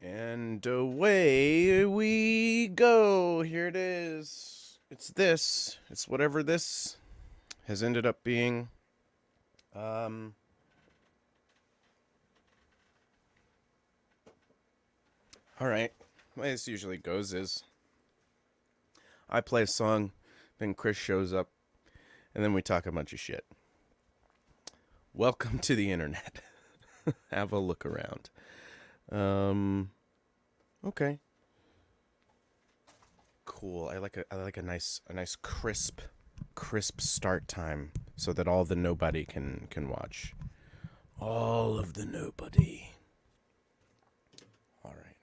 And away we go. Here it is. It's this. It's whatever this has ended up being. All right. The way this usually goes is I play a song, then Chris shows up, and then we talk a bunch of shit. Welcome to the internet. Have a look around. Okay. Cool. I like a nice crisp start time so that all the nobody can watch. All of the nobody. All right.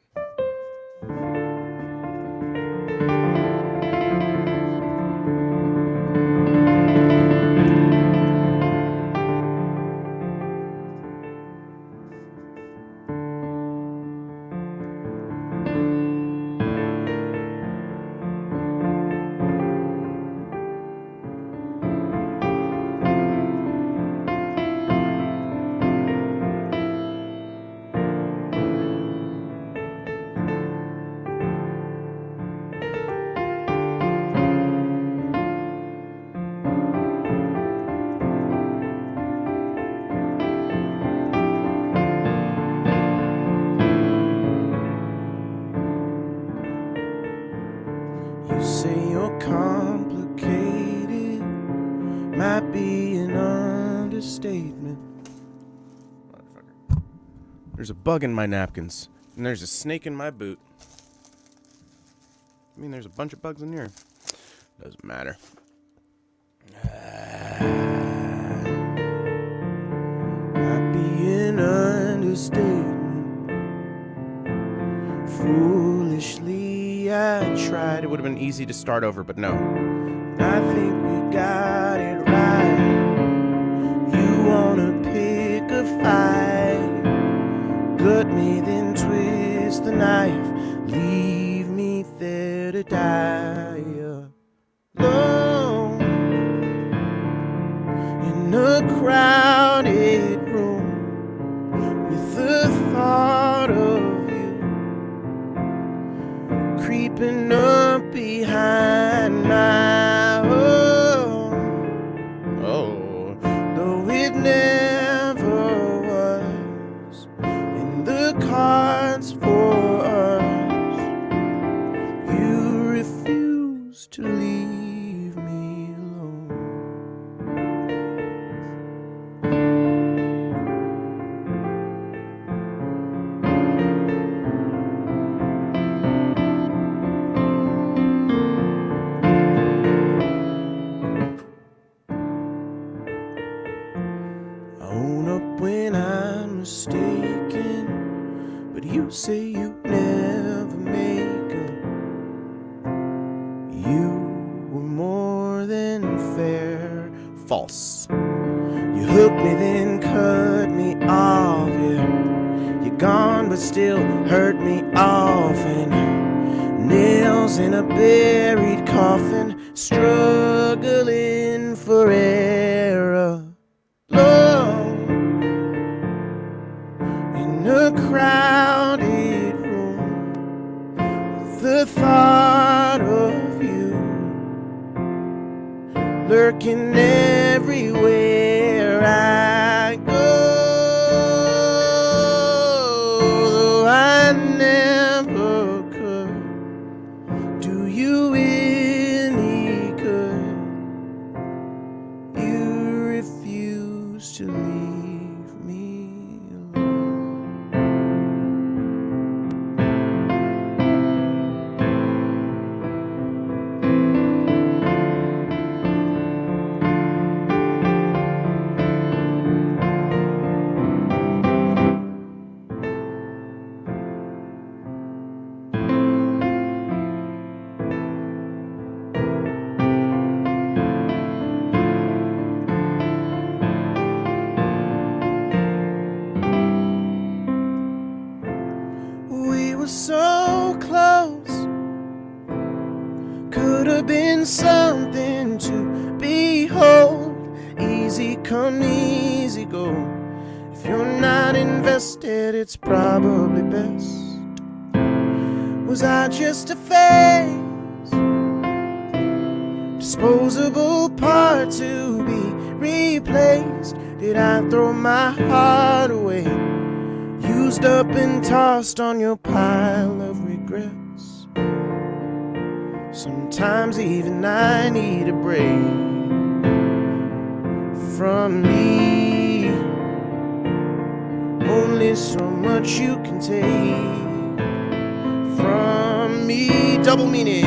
You say you're complicated, might be an understatement. Motherfucker. There's a bug in my napkins, and there's a snake in my boot. I mean, there's a bunch of bugs in here. Doesn't matter. Might be an understatement. Foolishly I tried. It would have been easy to start over, but no. I think we got it right. You wanna pick a fight, gut me then twist the knife, leave me there to die alone in a crowded room with the thought of creeping up behind my home. Oh, though it never was in the cards for us, you refuse to leave me alone. Own up when I'm mistaken, but you say you never make up. You were more than fair. False. You hooked me then cut me off, yeah. You're gone but still hurt me off, and nails in a buried coffin, struggling for error. In a crowded room, the thought of you lurking everywhere I go. Though I never could do you any good, you refuse to leave me alone. We were so close, could have been something to behold. Easy come, easy go. If you're not invested, it's probably best Was I just a phase? Disposable part to be replaced? Did I throw my heart away? Used up and tossed on your pile of regrets. Sometimes even I need a break from me. Only so much you can take from me. Double meaning.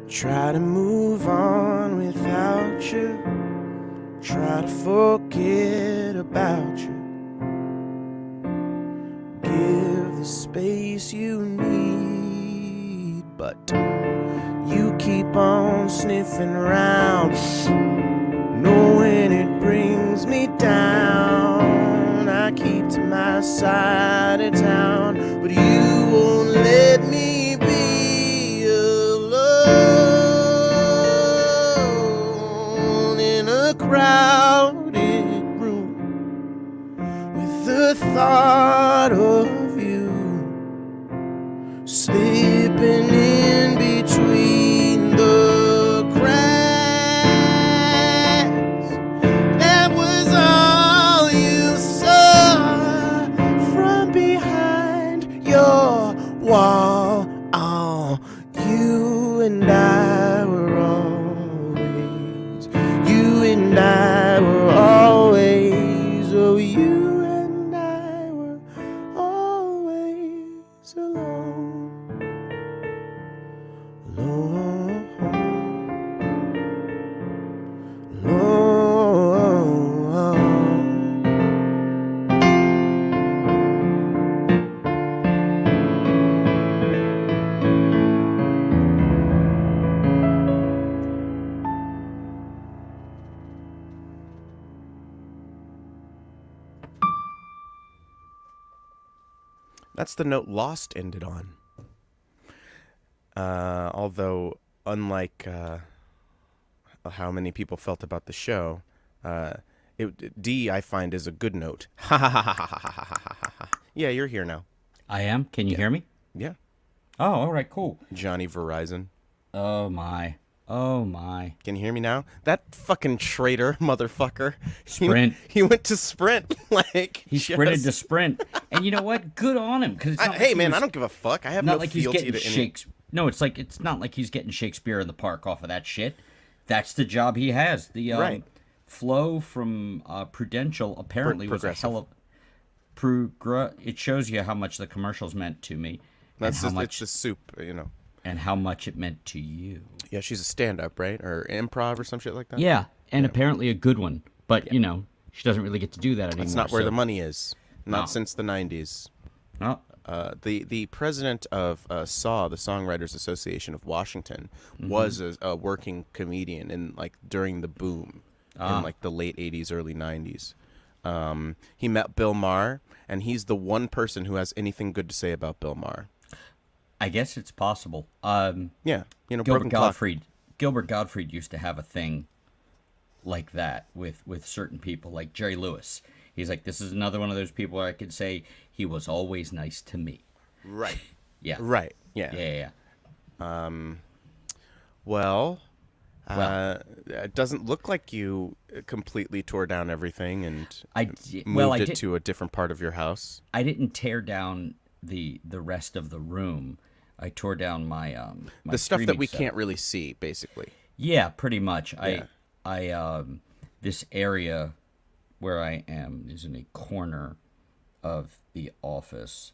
Try to move on without you. Try to forget about you. Give the space you need, but you keep on sniffing around, knowing it brings me down. I keep to my side of town, but you won't let me be alone in a crowded room with the thought of you slipping in between the cracks. That was all you saw from behind your wall. Oh, you and I were always, you and I were always, oh, you and I were always alone. Alone. That's the note Lost ended on. Although, unlike how many people felt about the show, D, I find, is a good note. Yeah, you're here now. I am? Can you hear me? Yeah. Oh, all right, cool. Johnny Verizon. Oh, my. Oh, my. Can you hear me now? That fucking traitor motherfucker. Sprint. He went to Sprint. Like He sprinted to Sprint. And you know what? Good on him. Cause hey, man, I don't give a fuck. I have no fealty to any... No, it's not like he's getting Shakespeare in the Park off of that shit. That's the job he has. The right. Flow from Prudential apparently was a hell of... It shows you how much the commercials meant to me. That's just, it's the soup, you know. And how much it meant to you. Yeah, she's a stand-up, right? Or improv or some shit like that? Yeah, and apparently a good one. But, you know, she doesn't really get to do that anymore. That's not where the money is. Not since the 90s. No. The president of SAW, the Songwriters Association of Washington, was a working comedian in during the boom in the late 80s, early 90s. He met Bill Maher, and he's the one person who has anything good to say about Bill Maher. I guess it's possible. Yeah, you know, Gilbert Gottfried used to have a thing like that with certain people, like Jerry Lewis. He's like, this is another one of those people where I could say he was always nice to me. Right. Yeah. Right. Yeah. Yeah. Well, it doesn't look like you completely tore down everything and moved it to a different part of your house. I didn't tear down the rest of the room. I tore down my the stuff that we setup. can't really see, basically. Yeah, pretty much. Yeah. I this area where I am is in a corner of the office,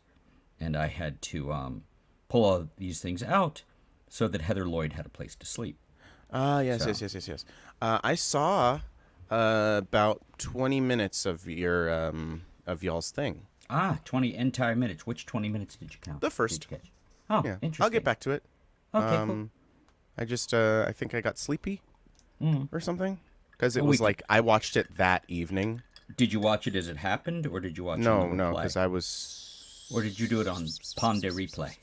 and I had to pull all these things out so that Heather Lloyd had a place to sleep. Yes. I saw about 20 minutes of your of y'all's thing. 20 entire minutes. Which 20 minutes did you count? The first. Did you catch? Oh, yeah. Interesting. I'll get back to it. Okay, cool. I just I think I got sleepy or something because it was I watched it that evening. Did you watch it as it happened, or did you watch it? No, because I was Or did you do it on Palm de Replay?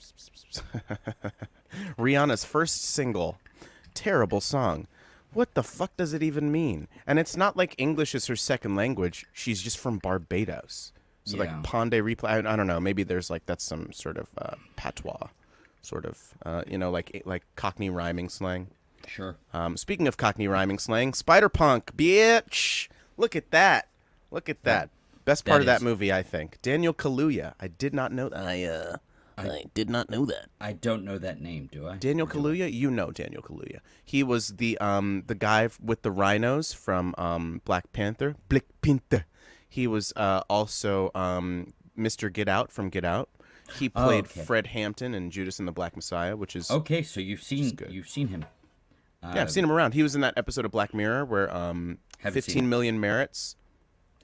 Rihanna's first single. Terrible song. What the fuck does it even mean? And it's not like English is her second language. She's just from Barbados. So Yeah. like Pon de Replay, I don't know. Maybe there's like, that's some sort of patois, sort of, like Cockney rhyming slang. Sure. Speaking of Cockney rhyming slang, Spider-Punk, bitch. Look at that. Look at that. Best part of that movie, I think. Daniel Kaluuya. I did not know that. I did not know that. I don't know that name, do I? Daniel Kaluuya, you know Daniel Kaluuya. He was the guy with the rhinos from Black Panther. Black Panther. He was also Mr. Get Out from Get Out. He played Fred Hampton in Judas and the Black Messiah, which is okay. So you've seen him. Yeah, I've seen him around. He was in that episode of Black Mirror where 15 Million Merits.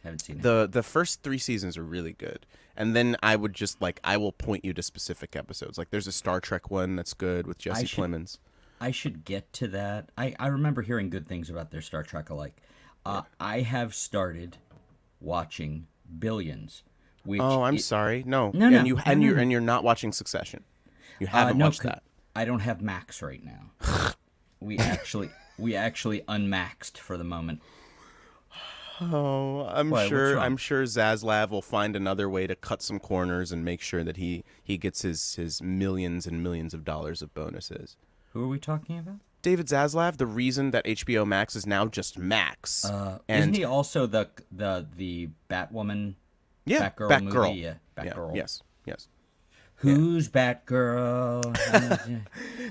Haven't seen it. The first 3 seasons are really good. And then I will point you to specific episodes. Like there's a Star Trek one that's good with Jesse Plemons. I should get to that. I remember hearing good things about their Star Trek alike. I have started watching Billions. Which I'm sorry. No. No. You're not watching Succession. You haven't watched that. I don't have Max right now. we actually unmaxed for the moment. Oh, I'm sure Zaslav will find another way to cut some corners and make sure that he gets his millions and millions of dollars of bonuses. Who are we talking about? David Zaslav, the reason that HBO Max is now just Max. Isn't he also the Batwoman? Yeah, Batgirl movie. Yeah, Batgirl. Yes. Who's Batgirl?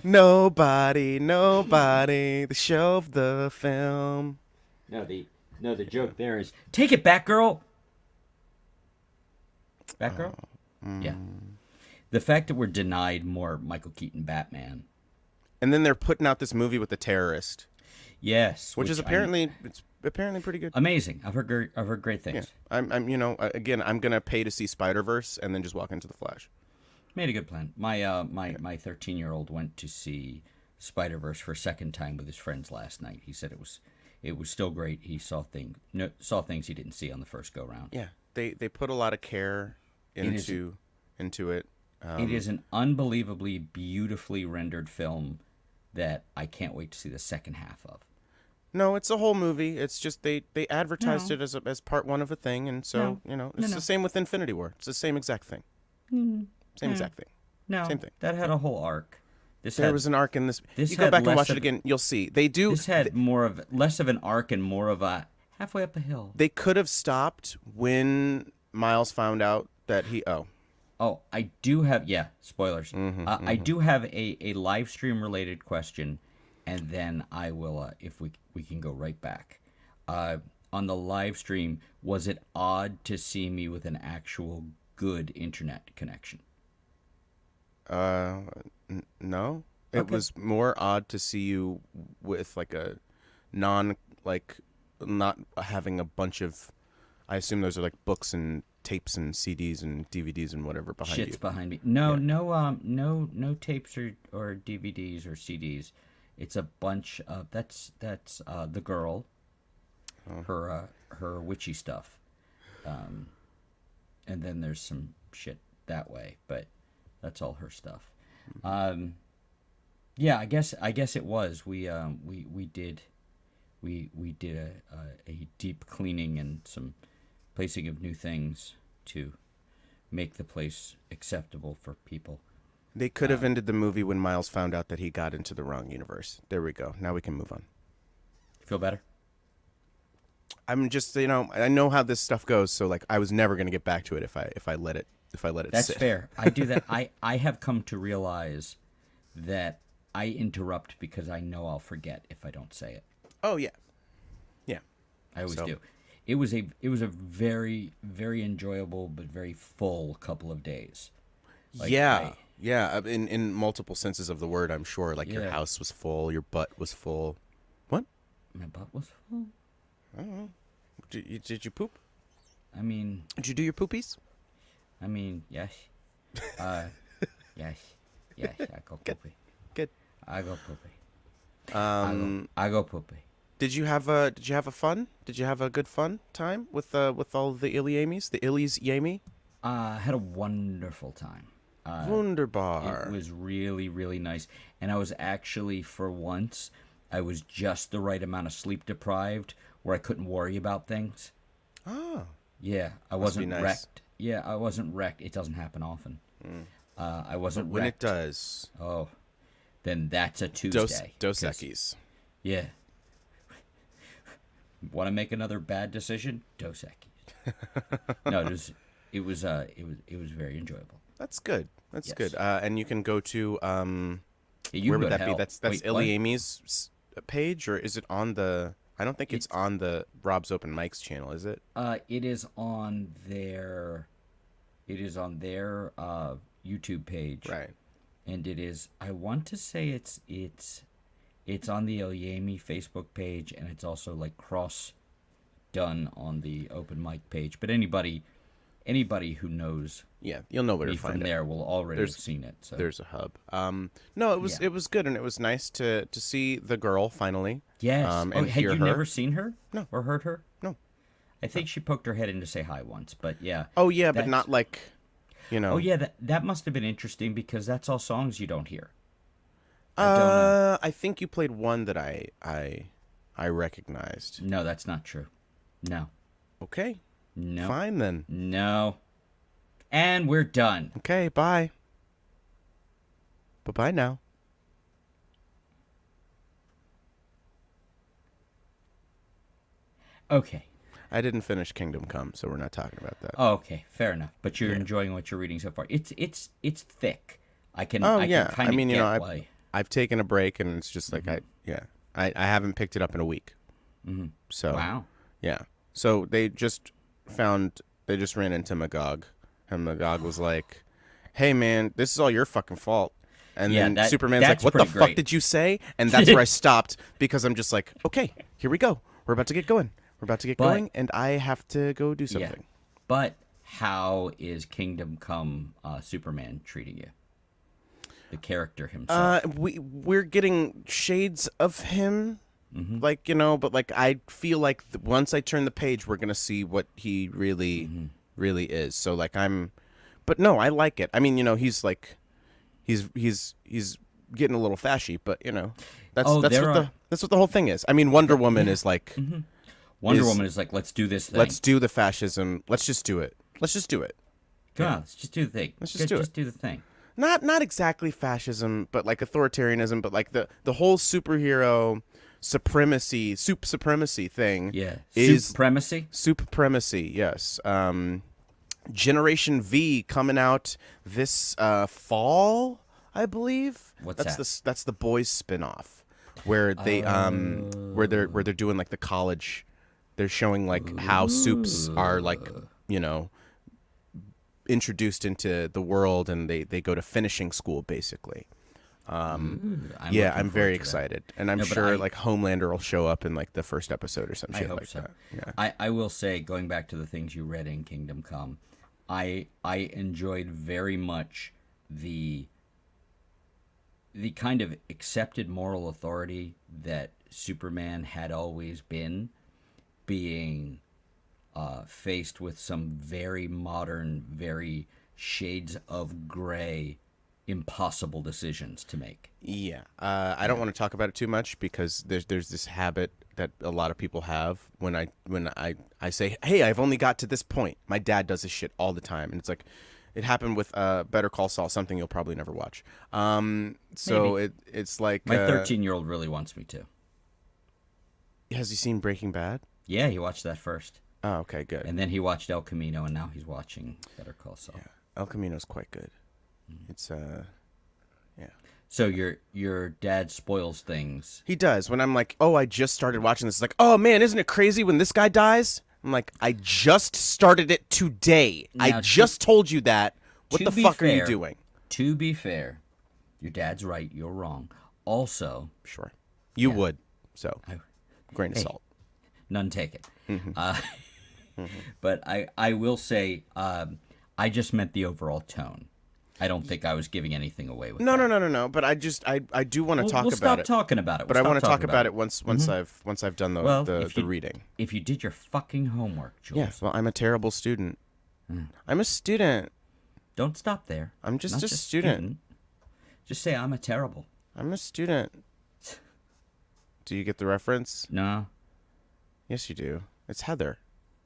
Nobody. The show of the film. No, the joke there is take it, Batgirl. Batgirl? Yeah. The fact that we're denied more Michael Keaton Batman. And then they're putting out this movie with the terrorist. Yes, which is apparently pretty good. Amazing. I've heard great things. Yeah. I'm gonna pay to see Spider-Verse and then just walk into the Flash. Made a good plan. My 13-year-old went to see Spider-Verse for a second time with his friends last night. He said it was still great. He saw things he didn't see on the first go round. Yeah, they put a lot of care into it. It is an unbelievably beautifully rendered film that I can't wait to see the second half of. No, it's a whole movie. It's just they advertised it as part one of a thing, and so it's the same with Infinity War. It's the same exact thing. Same exact thing. No, same thing. That had a whole arc. There was an arc in this. You go back and watch it again, you'll see. They do. This had less of an arc and more of a halfway up a hill. They could have stopped when Miles found out that he. Oh, I do have spoilers. I do have a live stream related question, and then I will if we can go right back. On the live stream, was it odd to see me with an actual good internet connection? No. It was more odd to see you with like a not having a bunch of. I assume those are like books and tapes and CDs and DVDs and whatever behind you. Shit's behind me. No tapes or DVDs or CDs. It's a bunch of that's the girl, her witchy stuff, and then there's some shit that way, but that's all her stuff. Yeah, I guess it was. We did a deep cleaning and some placing of new things to make the place acceptable for people. They could have ended the movie when Miles found out that he got into the wrong universe. There we go. Now we can move on. Feel better? I'm just, I know how this stuff goes, so like I was never going to get back to it if I let it That's sit. fair. I do that. I have come to realize that I interrupt because I know I'll forget if I don't say it. Oh yeah. I always do. It was a very, very enjoyable but very full couple of days. Yeah. In multiple senses of the word, I'm sure. Like your house was full, your butt was full. What? My butt was full. I don't know. Did you poop? I mean. Did you do your poopies? I mean, yes. Yes. I go poopy. Good. I go poopy. I go poopy. Did you have a fun? Did you have a good fun time with all the Ilyamis? The Ily's Yami? Had a wonderful time. Wunderbar. It was really, really nice. And I was actually, for once, I was just the right amount of sleep deprived where I couldn't worry about things. Oh. Yeah, I Must wasn't be nice. wrecked. Yeah, I wasn't wrecked. It doesn't happen often. I wasn't When wrecked. it does. Oh, then that's a Tuesday. Dos 'cause- Equis. Yeah. Want to make another bad decision? Dos Equis. No, it was very enjoyable. That's good. That's Yes. good. And you can go to Yeah, you where can would go to that be? hell. That's Wait, Illy what? Amy's page, or is it on the? I don't think it's on the Rob's Open Mics channel, is it? It is on their. It is on their YouTube page. Right. And it is. I want to say it's on the Ilyami Facebook page, and it's also like cross done on the open mic page. But anybody who knows Yeah, you'll know where me to find from it. there will already have seen it. So There's a hub. No, it was Yeah. it was good, and it was nice to see the girl finally. yes. And Had hear you her. never seen her? No. Or heard her? No. I think she poked her head in to say hi once, but yeah. Oh yeah, but That's- not like, you know. Oh yeah, that must have been interesting because that's all songs you don't hear. I don't know. I think you played one that I recognized. No, that's not true. No. Okay, No. fine then. No. And we're done. Okay, bye. Bye now. Okay. I didn't finish Kingdom Come, so we're not talking about that. Oh, okay, fair enough. But you're enjoying what you're reading so far. It's thick. I can Oh I yeah, can kind I of mean, you get know, why. I've taken a break, and it's just like I haven't picked it up in a week. Mhm. So Wow. yeah, so they just ran into Magog, and Magog was like, "Hey man, this is all your fucking fault." And Yeah, then Superman's like, that's "What the pretty fuck great. did you say?" And that's where I stopped because I'm just like, "Okay, here we go. We're about to get going. We're about to get But- going, and I have to go do Yeah. something." But how is Kingdom Come Superman treating you? The character himself. We're getting shades of him, Mm-hmm. like, you know, but like I feel like once I turn the page, we're gonna see what he really, Mm-hmm. really is. So like but no, I like it. I mean, you know, he's like, he's getting a little fashy, but you know, that's Oh, there are- that's what the whole thing is. I mean, Wonder Woman is like, Wonder is- Woman is like, let's do this thing. let's do the fascism. Let's just do it. Let's just do it. Come on, let's just do the thing. Let's just do it. Just do the thing. Not exactly fascism, but like authoritarianism, but like the whole superhero supremacy thing. Yeah. Is Supremacy? supremacy, yes. Generation V coming out this fall, I believe. What's that? That's the Boys spin-off where they where they're doing like the college. They're showing like how supes are like, you know, introduced into the world, and they go to finishing school basically. I'm Yeah, looking I'm forward very to that. excited, and I'm No, but sure like Homelander will show up in like the first episode or some I shit hope like so. that. Yeah. I will say, going back to the things you read in Kingdom Come, I enjoyed very much the kind of accepted moral authority that Superman had always been, being faced with some very modern, very shades of gray, impossible decisions to make. Yeah, I don't want to talk about it too much because there's this habit that a lot of people have when I say, hey, I've only got to this point. My dad does this shit all the time, and it's like, it happened with Better Call Saul, something you'll probably never watch. So it's like My 13-year-old really wants me to. has he seen Breaking Bad? Yeah, he watched that first. Oh, okay, good. And then he watched El Camino, and now he's watching Better Call Saul. El Camino's quite good. It's yeah. So your dad spoils things. He does. When I'm like, oh, I just started watching this. It's like, oh man, isn't it crazy when this guy dies? I'm like, I just started it today. Now, I just told you that. What to the be fuck are you fair- doing? To be fair, your dad's right, you're wrong. Also, Sure. You would. So, I- grain of Hey. salt. none taken. Mm-hmm. But I will say, I just meant the overall tone. I don't think I was giving anything away with that. No. But I do want to We'll, talk we'll about stop it. talking about it. But I want to talk about it once I've done the Well, the if you- reading. If you did your fucking homework, Jules. Yeah. Well, I'm a terrible student. I'm a student. Don't stop there. I'm just Not a student. Just say I'm a terrible. I'm a student. Do you get the reference? No. Yes, you do. It's Heather.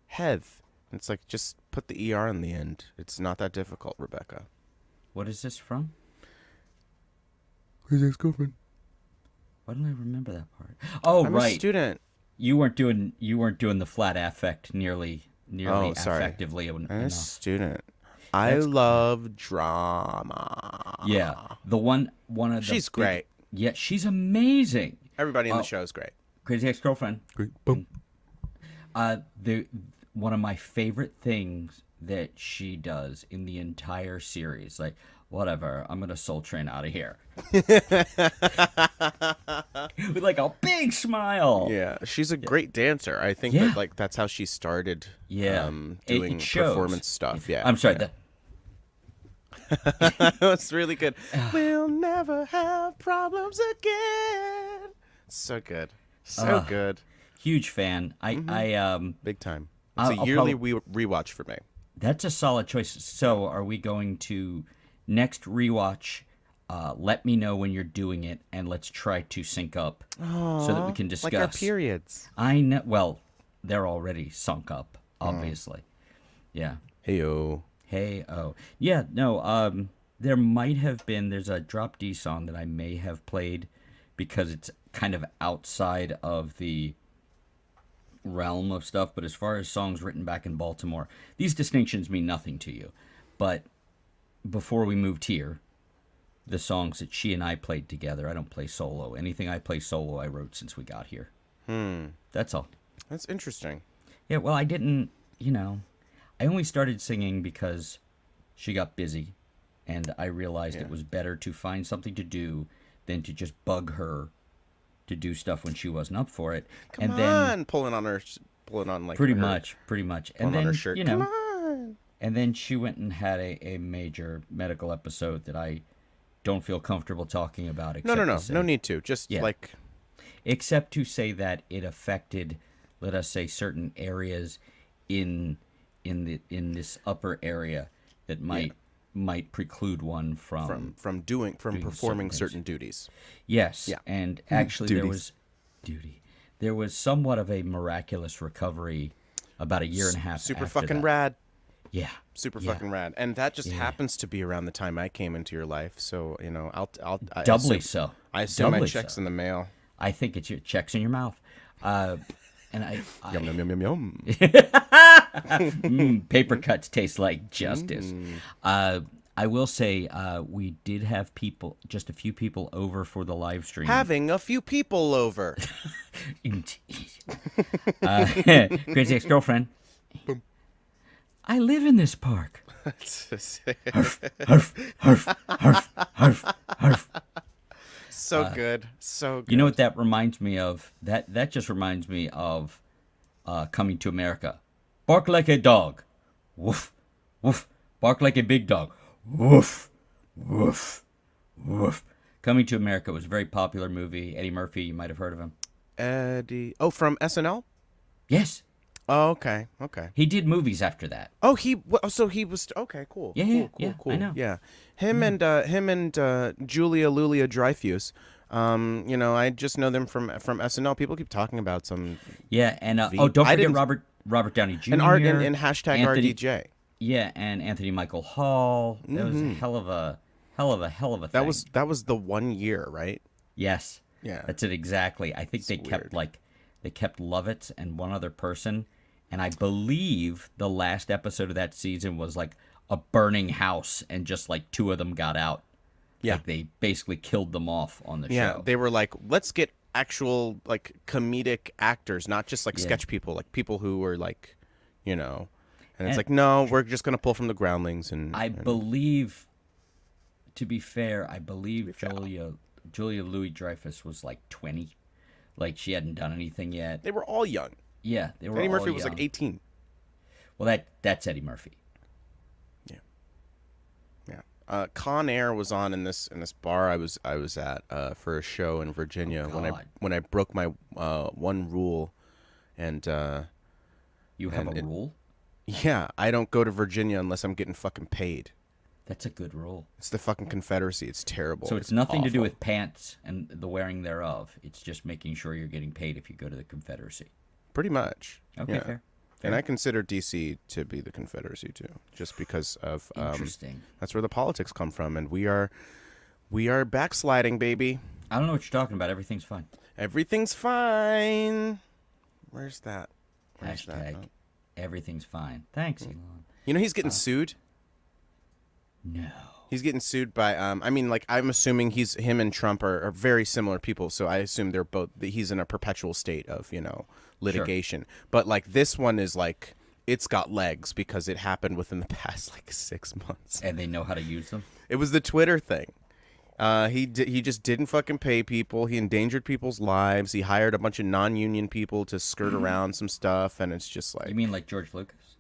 Heath. It's like just put the ER in the end. It's not that difficult, Rebecca. What is this from? His ex-girlfriend. Why don't I remember that part? Oh, I'm right. a student. You weren't doing the flat affect nearly Oh, sorry. effectively I'm a enough. student. I love drama. Yeah, the one of the She's great. Yeah, she's amazing. Everybody in the show is great. Crazy Ex-Girlfriend. Great. Boom. The one of my favorite things that she does in the entire series, like, whatever, I'm gonna Soul Train out of here. With like a big smile. Yeah, she's a great dancer. I think Yeah. that like that's how she started. Yeah. Doing It shows. performance stuff. Yeah, I'm sorry. Yeah. It's really good. We'll never have problems again. So good. So good. Huge fan. I Big time. It's I'll a yearly rewatch for me. That's a solid choice. So, are we going to next rewatch? Let me know when you're doing it, and let's try to sync up so that we can discuss. Like our periods. I know. Well, they're already sunk up, obviously. Yeah. Heyo. Hey. Oh. Yeah. No. There might have been. There's a Drop D song that I may have played because it's kind of outside of the realm of stuff, but as far as songs written back in Baltimore, these distinctions mean nothing to you. But before we moved here, the songs that she and I played together, I don't play solo. Anything I play solo, I wrote since we got here. That's all. That's interesting. Yeah, well, I didn't, I only started singing because she got busy, and I realized it was better to find something to do than to just bug her to do stuff when she wasn't up for it. Come on, pulling on like pretty her, much, and on then her shirt. Come on. and then she went and had a major medical episode that I don't feel comfortable talking about. No need to. Just like, except to say that it affected, let us say, certain areas in this upper area that might preclude one from performing certain duties. Yes. Yeah. And actually there was somewhat of a miraculous recovery about a year and a half Super after fucking that. rad. Yeah. Super fucking rad. And that just happens to be around the time I came into your life. So, I Doubly so. I assume my Doubly check's so. in the mail. I think it's your checks in your mouth. And Yum, yum, yum, yum, yum. paper cuts taste like justice. I will say we did have just a few people over for the live stream. Having a few people over. Crazy Ex-Girlfriend. I live in this park. Harf, harf, harf, harf, harf. So good. So good. You know what that reminds me of? That just reminds me of Coming to America. Bark like a dog. Woof, woof. Bark like a big dog. Woof, woof, woof. Coming to America was a very popular movie. Eddie Murphy, you might have heard of him. Eddie. Oh, from SNL? Yes. Oh, okay. Okay. He did movies after that. Oh, so he was okay. Cool. Yeah, Cool. I know. Yeah, him and Julia Louis-Dreyfus. I just know them from SNL. People keep talking about some. Yeah, and don't forget Robert Downey Jr. and hashtag Anthony, RDJ. Yeah, and Anthony Michael Hall. That was a hell of a thing. That was the 1 year, right? Yes. Yeah. That's it exactly. I think they kept Lovitz and one other person. And I believe the last episode of that season was like a burning house and just like two of them got out. Yeah. Like they basically killed them off on the show. Yeah, they were like, let's get actual like comedic actors, not just like sketch people, like people who were like, and it's like, no, we're just going to pull from the groundlings. And I believe, to be fair, Julia Louis-Dreyfus was like 20. Like she hadn't done anything yet. They were all young. Yeah, they were Eddie all Murphy was young. like 18. Well, that's Eddie Murphy. Yeah. Con Air was on in this bar I was at for a show in Virginia when I broke my one rule, and you have a rule? Yeah, I don't go to Virginia unless I'm getting fucking paid. That's a good rule. It's the fucking Confederacy. It's terrible. So it's nothing to do awful. with pants and the wearing thereof. It's just making sure you're getting paid if you go to the Confederacy. Pretty much. Okay, Yeah. fair. And I consider D.C. to be the Confederacy too, just because of Interesting. that's where the politics come from, and we are backsliding, baby. I don't know what you're talking about. Everything's fine. Everything's fine. Where's that? Where's Hashtag that? Oh. everything's fine. Thanks, Elon. You know he's getting sued. No. He's getting sued by I mean, like, I'm assuming him and Trump are very similar people, so I assume they're both he's in a perpetual state of, litigation. Sure. But like this one is like it's got legs because it happened within the past like 6 months. And they know how to use them? It was the Twitter thing. He just didn't fucking pay people. He endangered people's lives. He hired a bunch of non-union people to skirt around some stuff, and it's just like, You mean like George Lucas?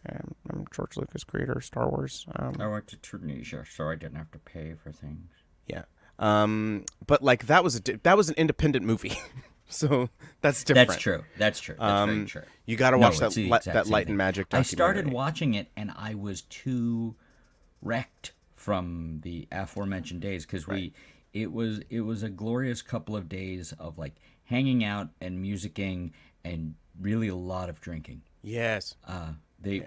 I'm George Lucas, creator of Star Wars. I went to Tunisia, so I didn't have to pay for things. Yeah. But like that was an independent movie, so that's different. That's true. That's very true. You got to watch it's the exact that same Light thing. and Magic I documentary. started watching it, and I was too wrecked from the aforementioned days because it was a glorious couple of days of like hanging out and musicking and really a lot of drinking. Yes.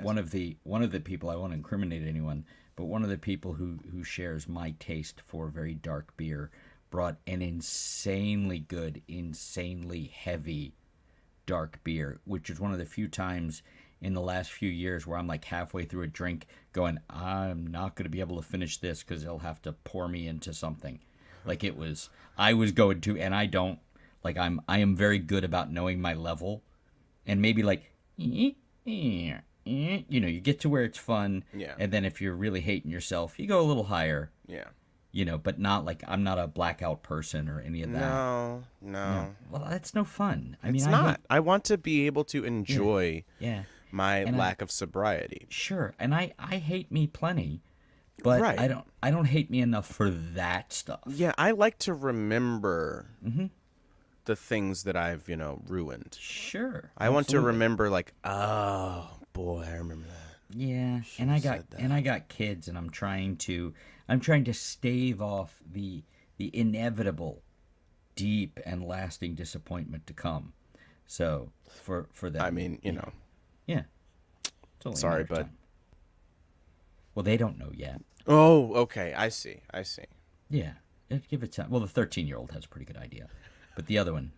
One of the people, I won't incriminate anyone, but one of the people who shares my taste for very dark beer brought an insanely good, insanely heavy dark beer, which is one of the few times in the last few years where I'm like halfway through a drink going, I'm not going to be able to finish this because they'll have to pour me into something. Like I was going to, and I don't, like I am very good about knowing my level, and maybe like, you get to where it's fun, Yeah. and then if you're really hating yourself, you go a little higher. Yeah. But not like I'm not a blackout person or any of that. No. Well, that's no fun. I mean, It's not. I want to be able to enjoy Yeah. my lack of sobriety. Sure, and I hate me plenty, but Right. I don't hate me enough for that stuff. Yeah, I like to remember the things that I've, ruined. Sure, I want to absolutely. remember like, oh boy, I remember that. Yeah, and I got kids, and I'm trying to stave off the inevitable, deep and lasting disappointment to come. So for that, I mean, yeah. It's only a Sorry, matter of bud. time. Well, they don't know yet. Oh, okay. I see. Yeah, give it time. Well, the 13-year-old has a pretty good idea, but the other one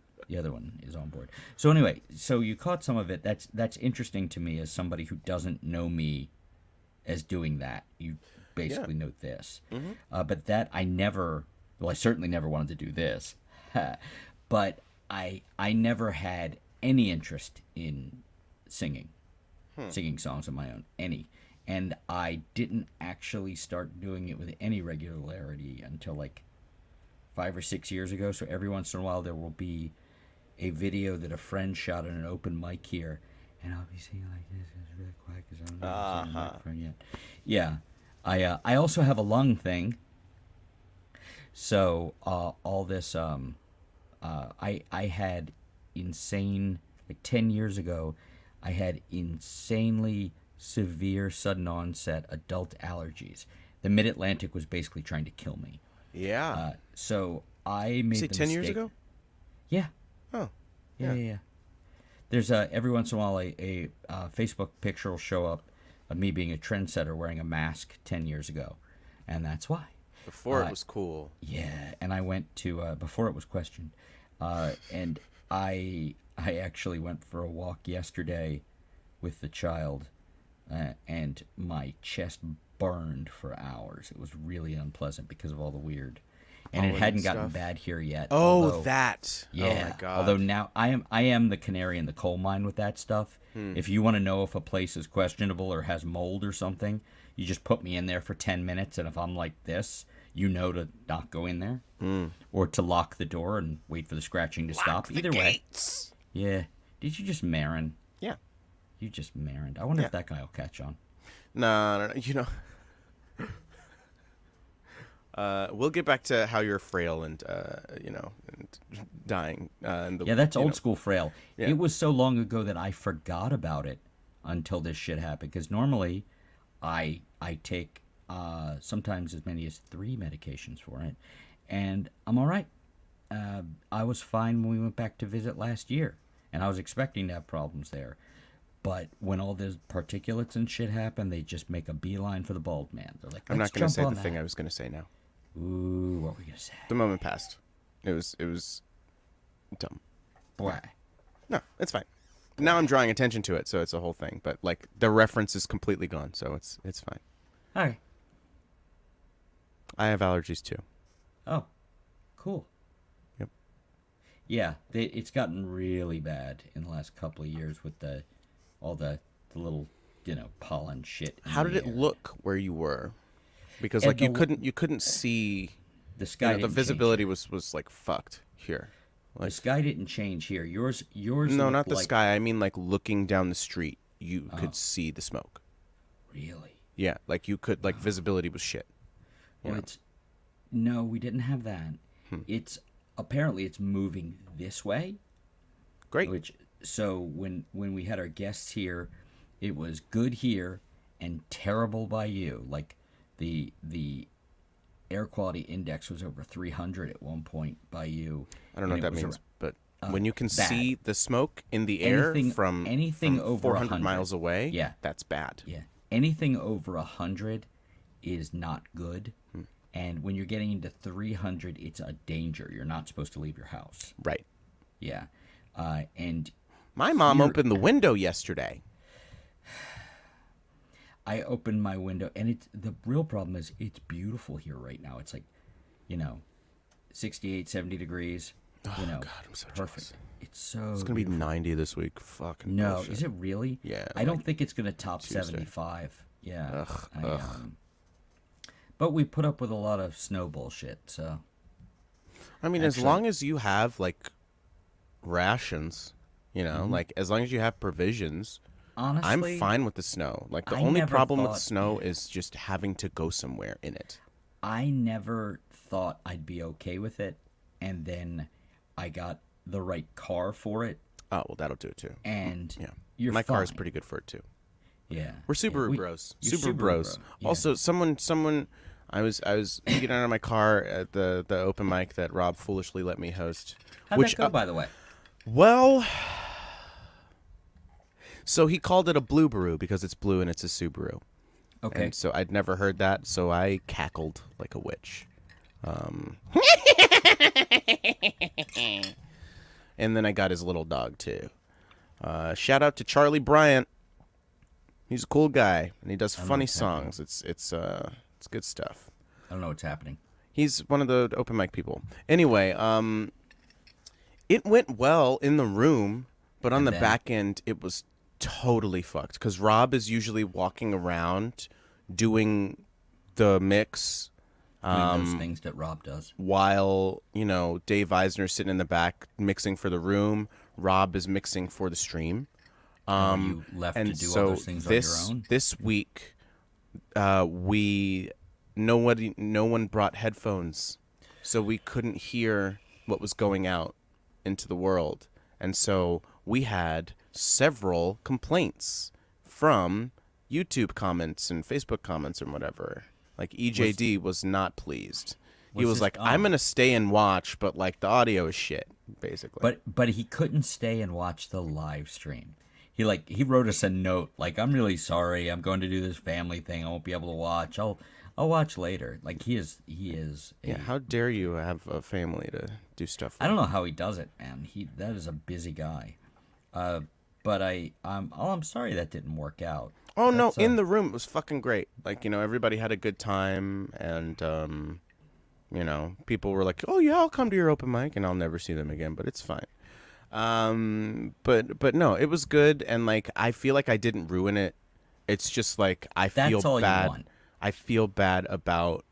is on board. So anyway, so you caught some of it. That's interesting to me as somebody who doesn't know me as doing that. You basically note this, but that I certainly never wanted to do this, but I never had any interest in singing songs of my own, and I didn't actually start doing it with any regularity until like 5 or 6 years ago. So every once in a while there will be a video that a friend shot on an open mic here, and I'll be singing like this. It's really quiet because I don't know the microphone yet. Yeah, I also have a lung thing. So all this I had insane, like 10 years ago, I had insanely severe sudden onset adult allergies. The Mid-Atlantic was basically trying to kill me. Yeah. So I made Say the 10 years mistake- ago? Yeah. Oh. Yeah. There's every once in a while a Facebook picture will show up of me being a trendsetter wearing a mask 10 years ago, and that's why. Before it was cool. Yeah, and I went to before it was questioned, and I actually went for a walk yesterday with the child, and my chest burned for hours. It was really unpleasant because of all the weird, and it hadn't gotten bad here yet. Oh, although- that. Yeah. Oh my god. Although now I am the canary in the coal mine with that stuff. If you want to know if a place is questionable or has mold or something, you just put me in there for 10 minutes, and if I'm like this, you know to not go in there, or to lock the door and wait for the scratching to stop. Either way. Gates. Yeah. Did you just marin? Yeah. You just marined. I wonder if that guy will catch on. No. We'll get back to how you're frail and and dying. Yeah, that's old school frail. Yeah. It was so long ago that I forgot about it until this shit happened. Because normally, I take sometimes as many as 3 medications for it, and I'm all right. I was fine when we went back to visit last year, and I was expecting to have problems there. But when all those particulates and shit happen, they just make a beeline for the bald man. They're like, I'm not "Let's going to jump say on the thing that." I was going to say now. Ooh, what were we gonna say? The moment passed. It was dumb. Boy. No, it's fine. Now I'm drawing attention to it, so it's a whole thing. But like the reference is completely gone, so it's fine. All right. I have allergies too. Oh, cool. Yep. Yeah, it's gotten really bad in the last couple of years with all the little pollen shit. How did it air. look where you were? Because And like you couldn't see. The sky. The Didn't visibility change. was like fucked here. The sky didn't change here. Yours. No, looked not the like, sky. I mean like looking down the street, you could see the smoke. Really? Yeah, like you could like visibility was shit. Well, Yeah. no, we didn't have that. It's apparently it's moving this way. Great. So when we had our guests here, it was good here and terrible by you. Like the air quality index was over 300 at one point by you. I don't know and what it that was means, but when you can bad. see the smoke in the air from anything over 400 100 miles away, yeah, that's bad. yeah, anything over 100 is not good. And when you're getting into 300, it's a danger. You're not supposed to leave your house. Right. Yeah, and My mom opened the window yesterday. I opened my window, and the real problem is it's beautiful here right now. It's like, 68, 70 degrees. Oh God, I'm so perfect. jealous. It's so. It's gonna be 90 this week. Fucking No, bullshit. is it really? Yeah, I don't like think it's gonna top Tuesday. 75. Yeah. Ugh. But we put up with a lot of snow bullshit. So. I mean, as long as you have like rations, like as long as you have provisions, Honestly, I'm fine with the snow. Like the I only never problem with thought- snow is just having to go somewhere in it. I never thought I'd be okay with it, and then I got the right car for it, Oh well, that'll do it too. and Yeah, you're my car is fine. pretty good for it too. Yeah, We're Subaru yeah, bros. you're Subaru Subaru bros. bro. Yeah. Also, someone, I was getting out of my car at the open mic that Rob foolishly let me host. How'd that go, by the way? Well, so he called it a Blueberoo because it's blue and it's a Subaru. Okay. And so I'd never heard that, so I cackled like a witch. And then I got his little dog too. Shout out to Charlie Bryant. He's a cool guy and he does funny songs. It's good stuff. I don't know what's happening. He's one of the open mic people. Anyway, it went well in the room, but on the back end, it was totally fucked. Because Rob is usually walking around doing the mix Doing those things that Rob does. while, Dave Eisner's sitting in the back mixing for the room. Rob is mixing for the stream. You left And to do so all those things on your own. this week, no one brought headphones, so we couldn't hear what was going out into the world, and so we had several complaints from YouTube comments and Facebook comments and whatever. Like EJD was not pleased. He was this- like, "I'm gonna stay and watch, but like the audio is shit." Basically, But he couldn't stay and watch the live stream. He wrote us a note like, "I'm really sorry. I'm going to do this family thing. I won't be able to watch. I'll watch later." Like he is. yeah. How dare you have a family to do stuff? I don't know how he does it, man. That is a busy guy. But I'm sorry that didn't work out. Oh no! In the room, it was fucking great. Like everybody had a good time, and people were like, "Oh yeah, I'll come to your open mic," and I'll never see them again. But it's fine. But no, it was good, and like I feel like I didn't ruin it. It's just like I feel That's all you bad. want. I feel bad about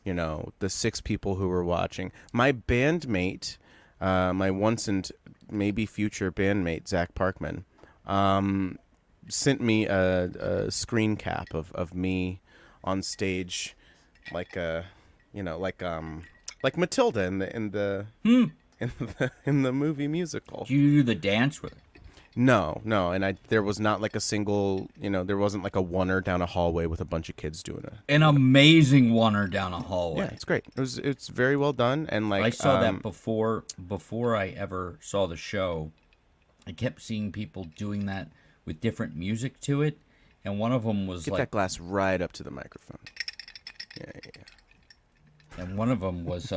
the 6 people who were watching. My bandmate, my once and maybe future bandmate Zach Parkman, sent me a screen cap of me on stage, like like Matilda in the in the movie musical. Do you do the dance with it? No, and there was not like a single, there wasn't like a oneer down a hallway with a bunch of kids doing it. An amazing oneer down a hallway. Yeah, it's great. It's very well done, and like I saw that before I ever saw the show. I kept seeing people doing that with different music to it, and one of them was get like that glass right up to the microphone. Yeah. And one of them was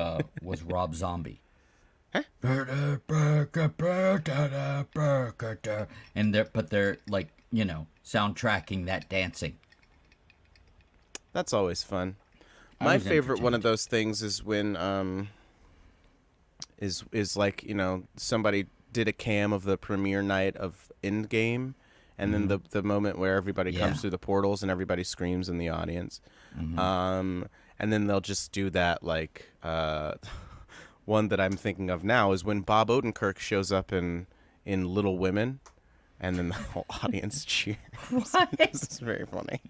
Rob Zombie. Huh? And they're like, soundtracking that dancing. That's always fun. My favorite one of those things is when is like, somebody did a cam of the premiere night of Endgame, and then the moment where everybody comes through the portals and everybody screams in the audience. And then they'll just do that, like, one that I'm thinking of now is when Bob Odenkirk shows up in Little Women, and then the whole audience cheers. What? This is very funny.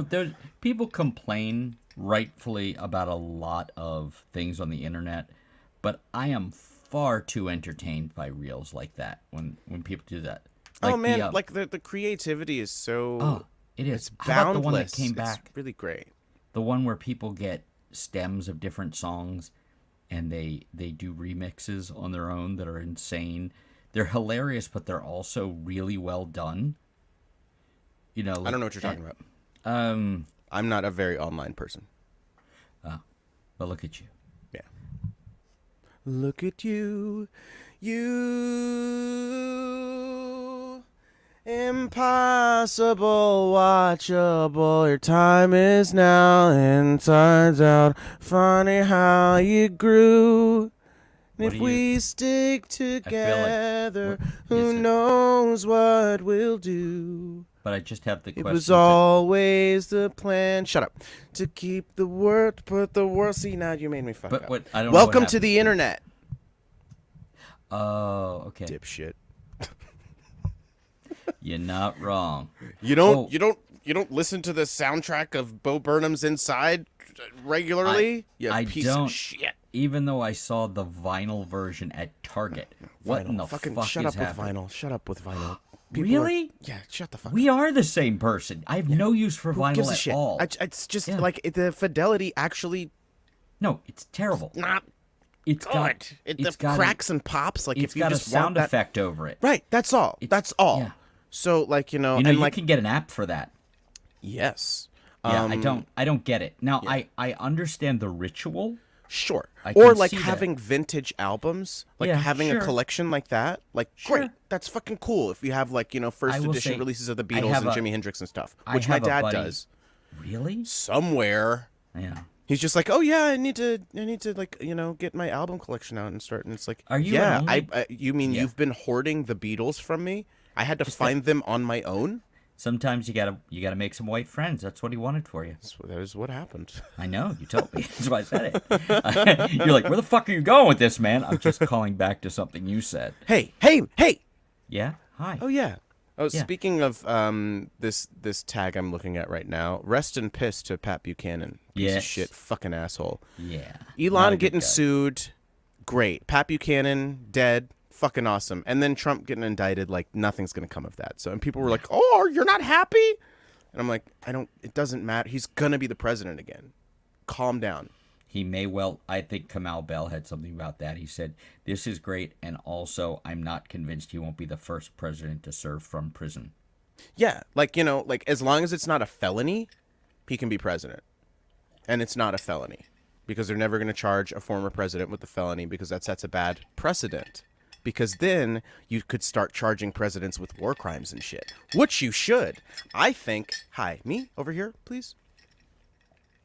There's people complain rightfully about a lot of things on the internet, but I am far too entertained by reels like that when people do that. Like the creativity is so. Oh, it is. It's boundless. How about the one that came back? It's really great. The one where people get stems of different songs, and they do remixes on their own that are insane. They're hilarious, but they're also really well done. I don't know what you're talking about. I'm not a very online person. Oh, but look at you. Yeah. Look at you. You. Impossible, watchable. Your time is now. Insides out. Funny how you grew. And if we stick together, who knows what we'll do. But I just have the question. It was always the plan. Shut up. To keep the word, put the world. See, now you made me fuck up. I don't Welcome to the internet. Oh, okay. Dipshit. You're not wrong. You don't listen to the soundtrack of Bo Burnham's Inside regularly? I piece don't. of shit. Even though I saw the vinyl version at Target. What in the fuck shut is up happening? Shut up with vinyl. Really? Yeah, shut the fuck up. We are the same person. I have no use for Who vinyl gives a at shit? all. It's just like the fidelity actually No, it's terrible. not It's good. It's got cracks and pops. Like it's if you got just a sound want effect over it. Right. That's all. That's all. Yeah. So like You and like can get an app for that. yes. Yeah, I don't get it. Now I understand the ritual. Sure. I Or can like see that. having vintage albums, like Yeah, having sure. a collection like that. Like great. That's fucking cool if you have like, first I will edition say, releases of the I Beatles have and a- Jimi Hendrix and stuff, I which my have a dad buddy- does. Really? Somewhere. Yeah. He's just like, "Oh yeah, I need to like, get my album collection out and start." And it's like, Are you "Yeah, an only- you mean Yeah. you've been hoarding the Beatles from me? I had to find them on my own?" Sometimes you gotta make some white friends. That's what he wanted for you. That is what happened. I know. You told me. That's why I said it. You're like, where the fuck are you going with this, man? I'm just calling back to something you said. Hey! Yeah? Hi. Oh yeah. Oh, Yeah. speaking of this tag I'm looking at right now, rest in piss to Pat Buchanan. Piece Yes. of shit, fucking asshole. Yeah. Not Elon a good getting guy. sued, great. Pat Buchanan dead, fucking awesome. And then Trump getting indicted, like nothing's gonna come of that. So and people were like, "Oh, you're not happy?" And I'm like, it doesn't matter. He's gonna be the president again. Calm down. He may well. I think Kamau Bell had something about that. He said, "This is great, and also I'm not convinced he won't be the first president to serve from prison." Yeah, like like as long as it's not a felony, he can be president. And it's not a felony because they're never gonna charge a former president with a felony because that sets a bad precedent. Because then you could start charging presidents with war crimes and shit, which you should. I think. Hi, me over here, please.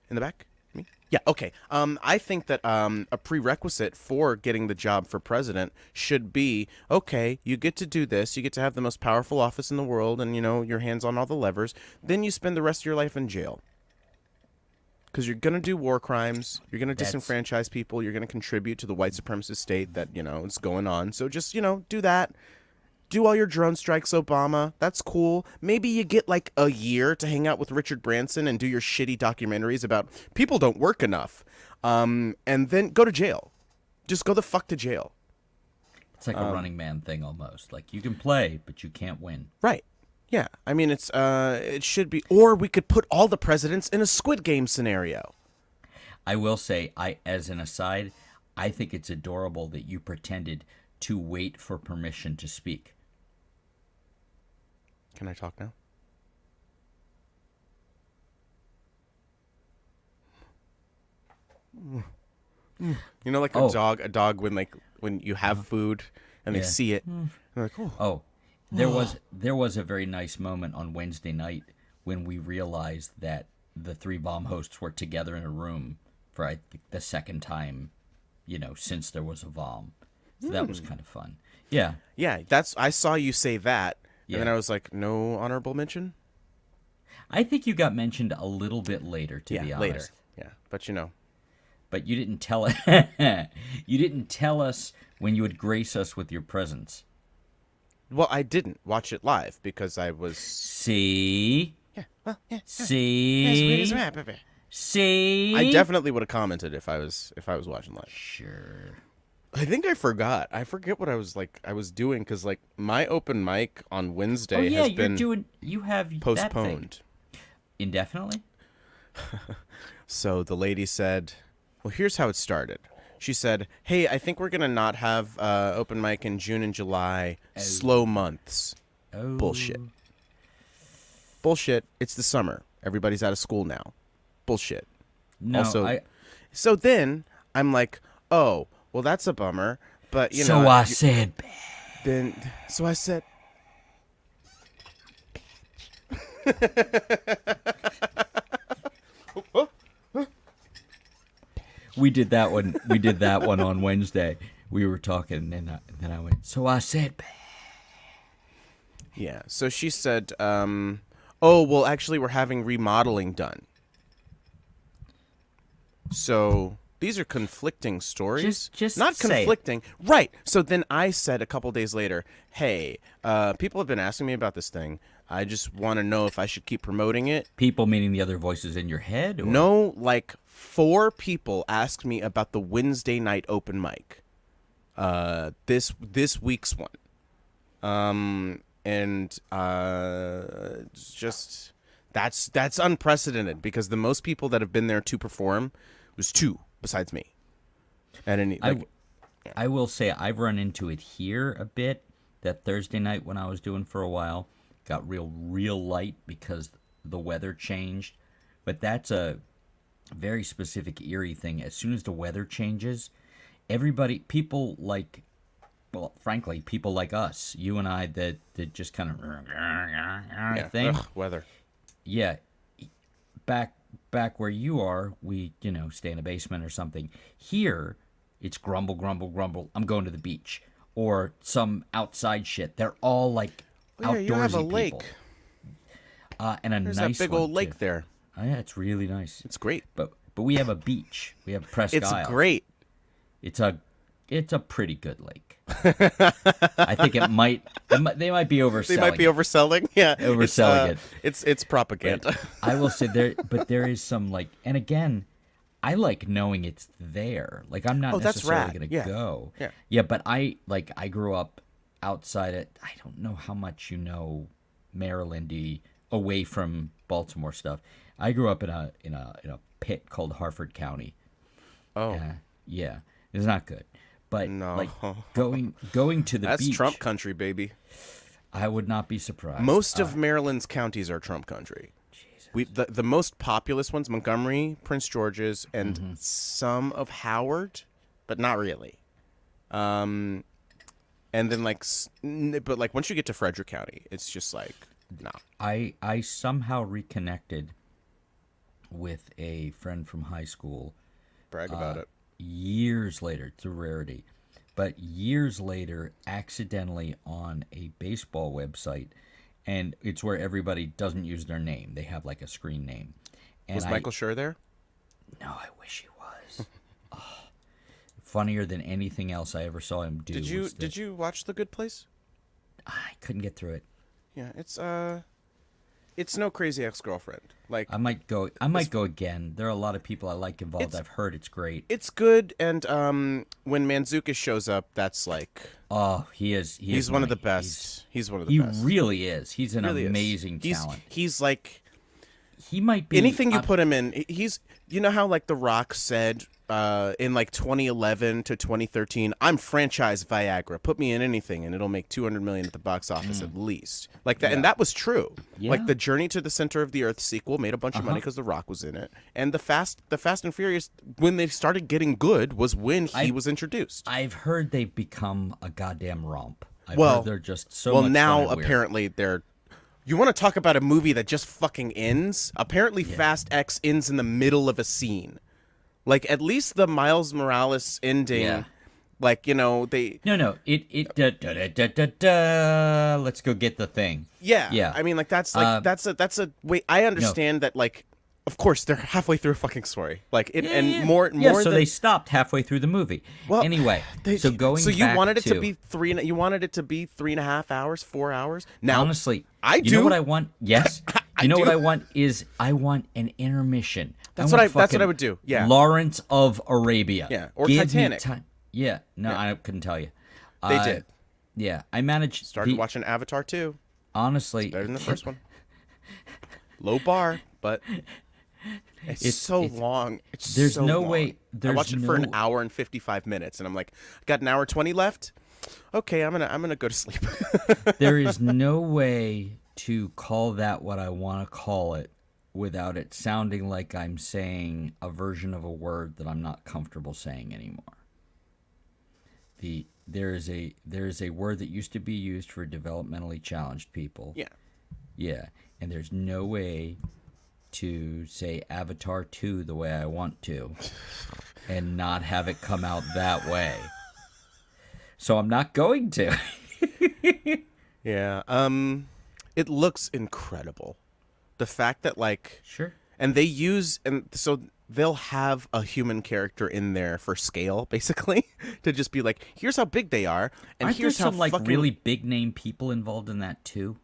In the back, me. Yeah, okay. I think that a prerequisite for getting the job for president should be, okay, you get to do this, you get to have the most powerful office in the world, and your hands on all the levers. Then you spend the rest of your life in jail. Because you're going to do war crimes, you're going to disenfranchise people, you're going to contribute to the white supremacist state that, is going on. So just, do that. Do all your drone strikes, Obama. That's cool. Maybe you get like a year to hang out with Richard Branson and do your shitty documentaries about people don't work enough. And then go to jail. Just go the fuck to jail. It's like a Running Man thing almost. Like you can play, but you can't win. Right. Yeah. I mean, it should be, or we could put all the presidents in a Squid Game scenario. I will say, as an aside, I think it's adorable that you pretended to wait for permission to speak. Can I talk now? You know, like a dog when you have food and they see it, they're like, Oh, there was a very nice moment on Wednesday night when we realized that the 3 bomb hosts were together in a room for I think the second time, since there was a bomb. So that was kind of fun. Yeah. Yeah, I saw you say that, Yeah. and then I was like, no honorable mention? I think you got mentioned a little bit later, to be honest. Later. Yeah, but But you didn't tell you didn't tell us when you would grace us with your presence. Well, I didn't watch it live because I was... See? Yeah, well, yeah. See? See? I definitely would have commented if I was watching live. Sure. I think I forgot. I forget what I was doing because my open mic on Wednesday has been you have postponed. That thing. Indefinitely? So the lady said, well, here's how it started. She said, hey, I think we're going to not have open mic in June and July. Slow months. Oh. Bullshit. It's the summer. Everybody's out of school now. Bullshit. No, also, so then I'm like, oh, well, that's a bummer. But, So I said... So I said... We did that one. We did that one on Wednesday. We were talking, and then I went. So I said, yeah. So she said, "Oh, well, actually, we're having remodeling done." So these are conflicting stories. Just not say it. conflicting, right? So then I said a couple days later, "Hey, people have been asking me about this thing. I just want to know if I should keep promoting it." People meaning the other voices in your head? Or? No, 4 people asked me about the Wednesday night open mic. This week's one. It's just that's unprecedented because the most people that have been there to perform was 2 besides me. I will say I've run into it here a bit. That Thursday night when I was doing for a while, got real light because the weather changed. But that's a very specific eerie thing. As soon as the weather changes, people like us, you and I, that just kind of thing. Ugh, weather. Yeah, back where you are, we stay in a basement or something. Here, it's grumble, grumble, grumble. I'm going to the beach or some outside shit. They're all like outdoorsy you have a people. lake. And There's nice that big one, old lake too. there. Oh yeah, it's really nice. It's great. But we have a beach. We have Presque It's Isle. great. It's a pretty good lake. I think they might be overselling. They might be overselling. Yeah, Overselling it. It's propaganda. But I will say there is some and again, I like knowing it's there. Like I'm not necessarily going to go. Yeah. Yeah, but I grew up outside it. I don't know how much Marylandy, away from Baltimore stuff. I grew up in a pit called Harford County. Oh. Yeah. It's not good. But no. Going to the That's beach. Trump country, baby. I would not be surprised. Most of Maryland's counties are Trump country. The most populous ones, Montgomery, Prince George's, and some of Howard, but not really. And then once you get to Frederick County, it's just no. I somehow reconnected with a friend from high school. Brag about it. Years later, it's a rarity, but years later, accidentally on a baseball website. And it's where everybody doesn't use their name. They have a screen name. And Was Michael Schur there? No, I wish he was. Funnier than anything else I ever saw him do. Did you watch The Good Place? I couldn't get through it. Yeah, it's it's no Crazy Ex-Girlfriend. Like, I might go. I might go again. There are a lot of people I like involved. It's- I've heard it's great. it's good, and when Mantzoukas shows up, that's like Oh, he is. he's one of the He's, best. He's one of the he best. really is. He's an Really is. amazing talent. He's like He might be anything you put him in. He's you know how like The Rock said in like 2011 to 2013, I'm franchise Viagra. Put me in anything and it'll make 200 million at the box office at least. Like that, and that was true. Yeah. Like the Journey to the Center of the Earth sequel made a bunch of money because The Rock was in it, and the Fast and Furious, when they started getting good, was when he was introduced. I've heard they've become a goddamn romp. I've Well, heard they're just so well, much now fun and weird. apparently they're. You want to talk about a movie that just fucking ends? Apparently, Fast X ends in the middle of a scene. Like, at least the Miles Morales ending, Yeah. like, you know, they... No. Let's go get the thing. Yeah. Yeah. I mean, like, that's, like, that's a... Wait, I understand that, like, of course, they're halfway through a fucking story. Like, it, and more so than... they stopped halfway through the movie. Well, anyway, so going So you back wanted it to to be you wanted it to be 3.5 hours, 4 hours? Now, honestly, I You do. know what I want? Yes. You know do. what I want is I want an intermission. That's want what I fucking would do, yeah. Lawrence of Arabia. Yeah, or Give me Titanic. Yeah. No, I couldn't tell you. They did. Yeah, I managed. Started watching Avatar 2. Honestly, Better than the first one. Low bar, but it's so long. It's there's so no long. way- I there's watched it for an no- hour and 55 minutes, and I'm like, I got an hour 20 left. Okay, I'm gonna go to sleep. there is no way to call that what I want to call it without it sounding like I'm saying a version of a word that I'm not comfortable saying anymore. There is a word that used to be used for developmentally challenged people. Yeah. Yeah, and there's no way to say Avatar 2 the way I want to and not have it come out that way. So I'm not going to. Yeah. It looks incredible. The fact that like Sure. and so they'll have a human character in there for scale, basically, to just be like, here's how big they are, and Aren't there here's how some like fucking really big name people involved in that too?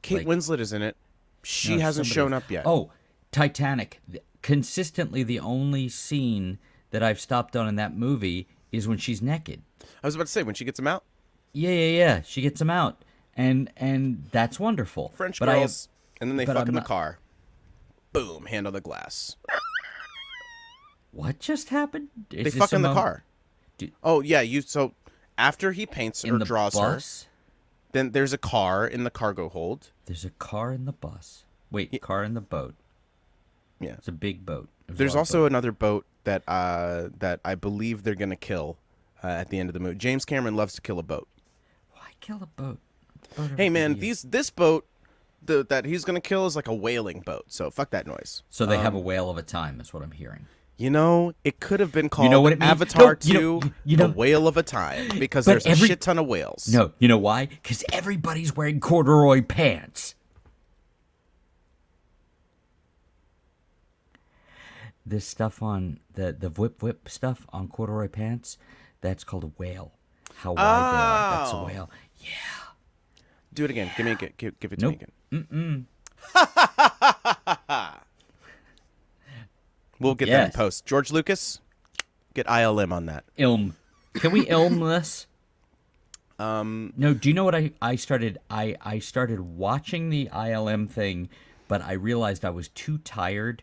Kate like- Winslet is in it. She No, hasn't somebody- shown up yet. Oh, Titanic. Consistently, the only scene that I've stopped on in that movie is when she's naked. I was about to say when she gets him out, Yeah. She gets him out, and that's wonderful. French But I have- girls, and then they but fuck I'm in the not- car. Boom, hand on the glass. What just happened? They fuck in the car. Dude. Oh yeah, so after he paints In or the draws bus? her, then there's a car in the cargo hold. There's a car in the bus. Wait, car in the boat. Yeah. It's a big boat. There's also another boat that I believe they're gonna kill at the end of the movie. James Cameron loves to kill a boat. Why kill a boat? Hey man, this boat that he's gonna kill is like a whaling boat. So fuck that noise. So they have a whale of a time. Is what I'm hearing. You know, it could have been called know what it means? Avatar No, 2, you know- A Whale of a Time, because But there's a shit ton of whales. No, you know why? Because everybody's wearing corduroy pants. This stuff on the whip stuff on corduroy pants, that's called a whale. How wide they are. That's a Oh. whale. Yeah. Do it again. Give me give it to Nope. me again. We'll get that in Yes. post. George Lucas, get ILM on that. Ilm. Can we ilm this? No, do you know what I started? I started watching the ILM thing, but I realized I was too tired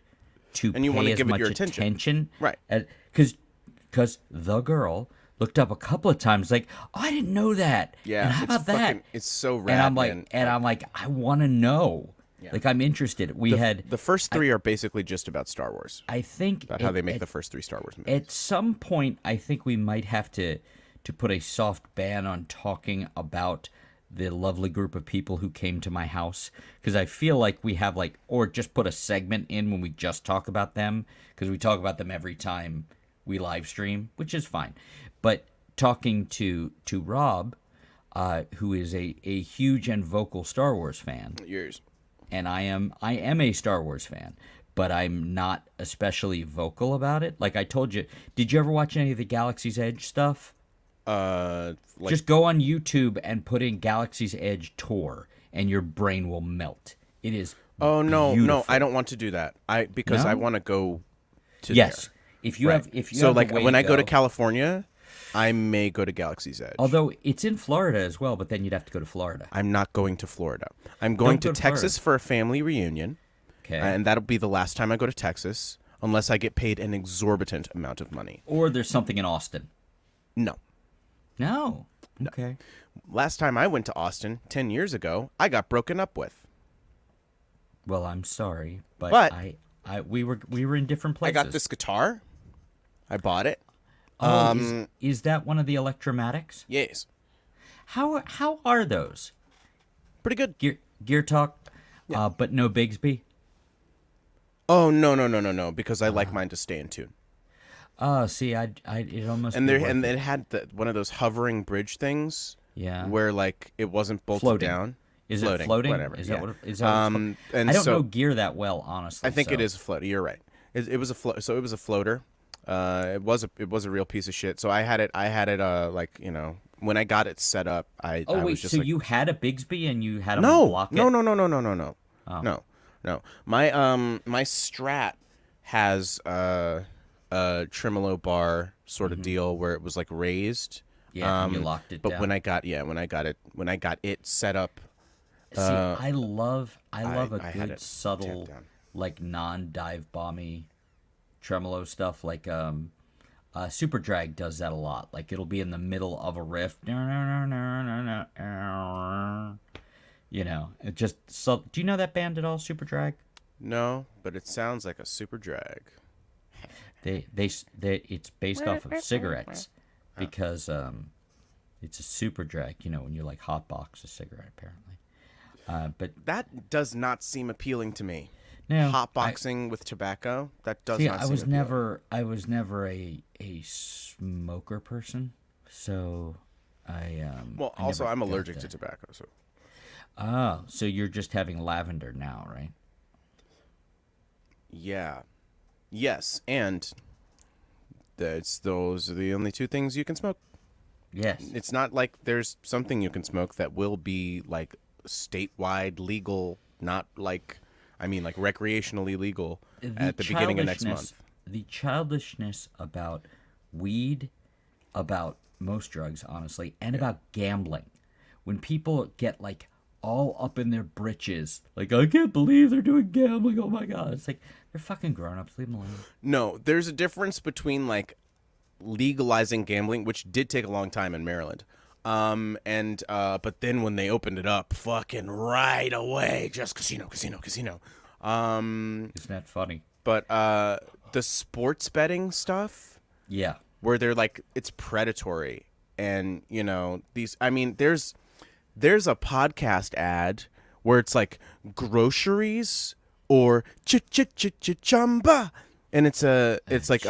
to And you pay wanna as give it much your attention. Right. Because the girl looked up a couple of times like, oh, I didn't know that. Yeah, And how it's about that? fucking- it's so rad, And I'm like, man. I want to know. Yeah. Like, I'm interested. We had, The first three are basically just about Star Wars. I think, About how they make the first three Star Wars movies. at some point, I think we might have to put a soft ban on talking about the lovely group of people who came to my house, because I feel like we have or just put a segment in when we just talk about them, because we talk about them every time we live stream, which is fine. But talking to Rob, who is a huge and vocal Star Wars fan, Yours. and I am a Star Wars fan, but I'm not especially vocal about it. Like I told you, did you ever watch any of the Galaxy's Edge stuff? Just go on YouTube and put in Galaxy's Edge tour, and your brain will melt. It is Oh no, beautiful. I don't want to do that. Because No? I want to go to Yes. there. If you Right. have, if you So have like a way when I go to go, California, I may go to Galaxy's Edge. although it's in Florida as well, but then you'd have to go to Florida. I'm not going to Florida. I'm going Don't to go to Texas for a family reunion, Okay. and that'll be the last time I go to Texas, unless I get paid an exorbitant amount of money. Or there's something in Austin. No. No. Okay. Last time I went to Austin, 10 years ago, I got broken up with. Well, I'm sorry, but, But- we were in different I places. got this guitar. I bought it. Oh, is that one of the Electromatics? Yes. How are those? Pretty good. Gear Talk, but no Bigsby. Oh, no, because I like mine to stay in tune. Oh, see, it almost And be there worth and it. it had one of those hovering bridge things Yeah. where like it wasn't bolted Floating. down. Is it floating? Whatever. Is yeah. that what? Is that what it's called? And I don't so know gear that well, honestly. I think it so- is a floater. You're right. It was a so it was a floater. It was a real piece of shit. So I had it like, you know, when I got it set up, I Oh I wait, was just so like, you had a Bigsby and you had them no, block it? no. Oh. No. My Strat has a tremolo bar sort of deal where it was like raised. Yeah, and you locked it but down. when I got it set up, See, I love a I had good it subtle, tamped down. like non-dive bomby tremolo stuff. Like Super Drag does that a lot. Like it'll be in the middle of a riff. You know, it just. So, do you know that band at all, Super Drag? no, but it sounds like a super drag. They it's based off of cigarettes because it's a super drag. You know, when you like hotbox a cigarette, apparently. But That does not seem appealing to me. no, Hotboxing with tobacco, that does See, not I seem was appealing. never a smoker person, so I Well, I also never I'm got allergic to that. tobacco, so Oh, so you're just having lavender now, right? yeah. Yes, and those are the only two things you can smoke. Yes. It's not like there's something you can smoke that will be like statewide legal, not like like recreationally legal at the beginning of next month. The childishness about weed, about most drugs, honestly, and about gambling. When people get like all up in their britches, like, I can't believe they're doing gambling. Oh my God. It's like, they're fucking grown-ups. Leave them alone. No, there's a difference between like legalizing gambling, which did take a long time in Maryland. But then when they opened it up, fucking right away, just casino. Isn't that funny? But the sports betting stuff, Yeah. where they're like, it's predatory, and there's a podcast ad where it's like groceries or chamba, and it's like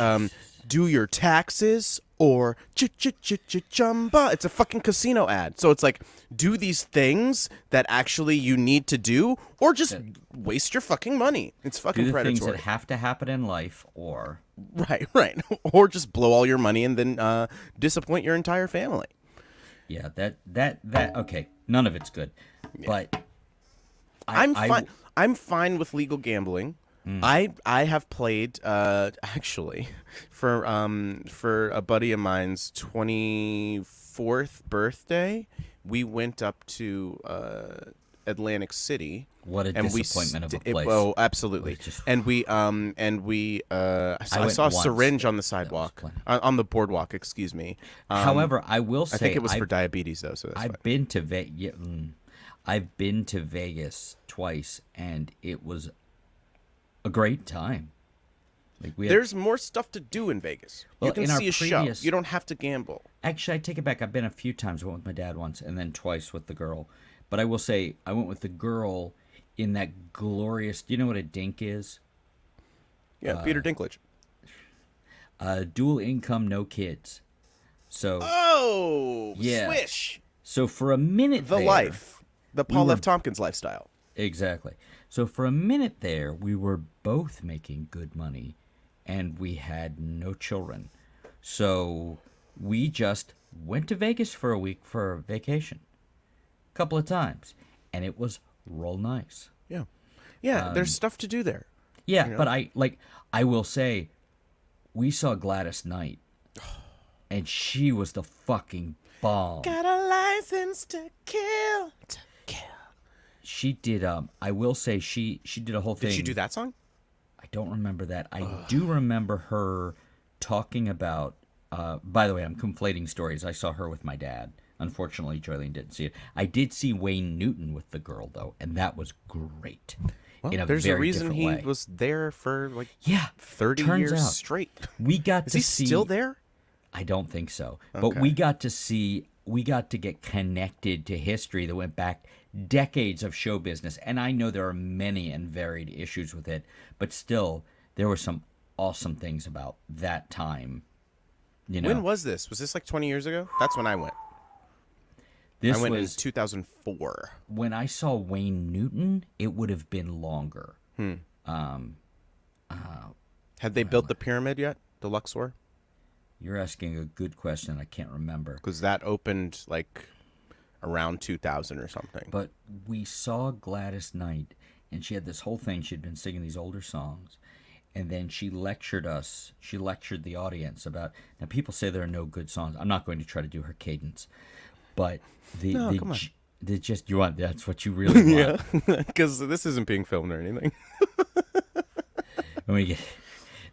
do your taxes or chamba. It's a fucking casino ad. So it's like, do these things that actually you need to do, or just waste your fucking money. It's Do fucking the predatory. things that have to happen in life, or Right. Or just blow all your money and then disappoint your entire family. yeah, that okay. None of it's good, but I'm fine with legal gambling. I have played actually for a buddy of mine's 24th birthday. We went up to Atlantic City. What a and disappointment of a place. Oh, absolutely. It's just- And we I went saw a once. syringe on the That was sidewalk plenty. on the boardwalk. Excuse me. However, I will say I think it was for diabetes though. So that's fine. I've been to I've been to Vegas twice, and it was a great time. Like There's more stuff to do in Vegas. Well, You can in our see a previous- show. You don't have to gamble. Actually, I take it back. I've been a few times. I went with my dad once, and then twice with the girl. But I will say, I went with the girl in that glorious. Do you know what a dink is? Yeah, Peter Dinklage. Dual income, no kids. So, Oh, Yeah. swish. so for a minute, The there, life. The Paul were- F. Tompkins lifestyle. Exactly. So for a minute there, we were both making good money, and we had no children. So we just went to Vegas for a week for a vacation, a couple of times, and it was real nice. Yeah. Yeah, there's stuff to do there. Yeah, You know? but I will say, we saw Gladys Knight, and she was the fucking bomb. Got a license to kill. She did. I will say she did a whole thing. Did she do that song? I don't remember that. I do remember her talking about. By the way, I'm conflating stories. I saw her with my dad. Unfortunately, Joylene didn't see it. I did see Wayne Newton with the girl though, and that was great. Well, in a there's very a reason different he way. was there for like 30 turns years out. straight. We got Is to he see. still there? I don't think so. Okay. But we got to see. We got to get connected to history that went back decades of show business, and I know there are many and varied issues with it, but still, there were some awesome things about that time. You know, When was this? Was this like 20 years ago? That's when I went. this I went was in 2004. when I saw Wayne Newton. It would have been longer. Had they built the pyramid yet? The Luxor? You're asking a good question. I can't remember. Because that opened like around 2000 or something. But we saw Gladys Knight, and she had this whole thing. She'd been singing these older songs, and then she lectured us. She lectured the audience about. Now, people say there are no good songs. I'm not going to try to do her cadence, but come on. Just you want. That's what you really want. Yeah, because this isn't being filmed or anything. When we get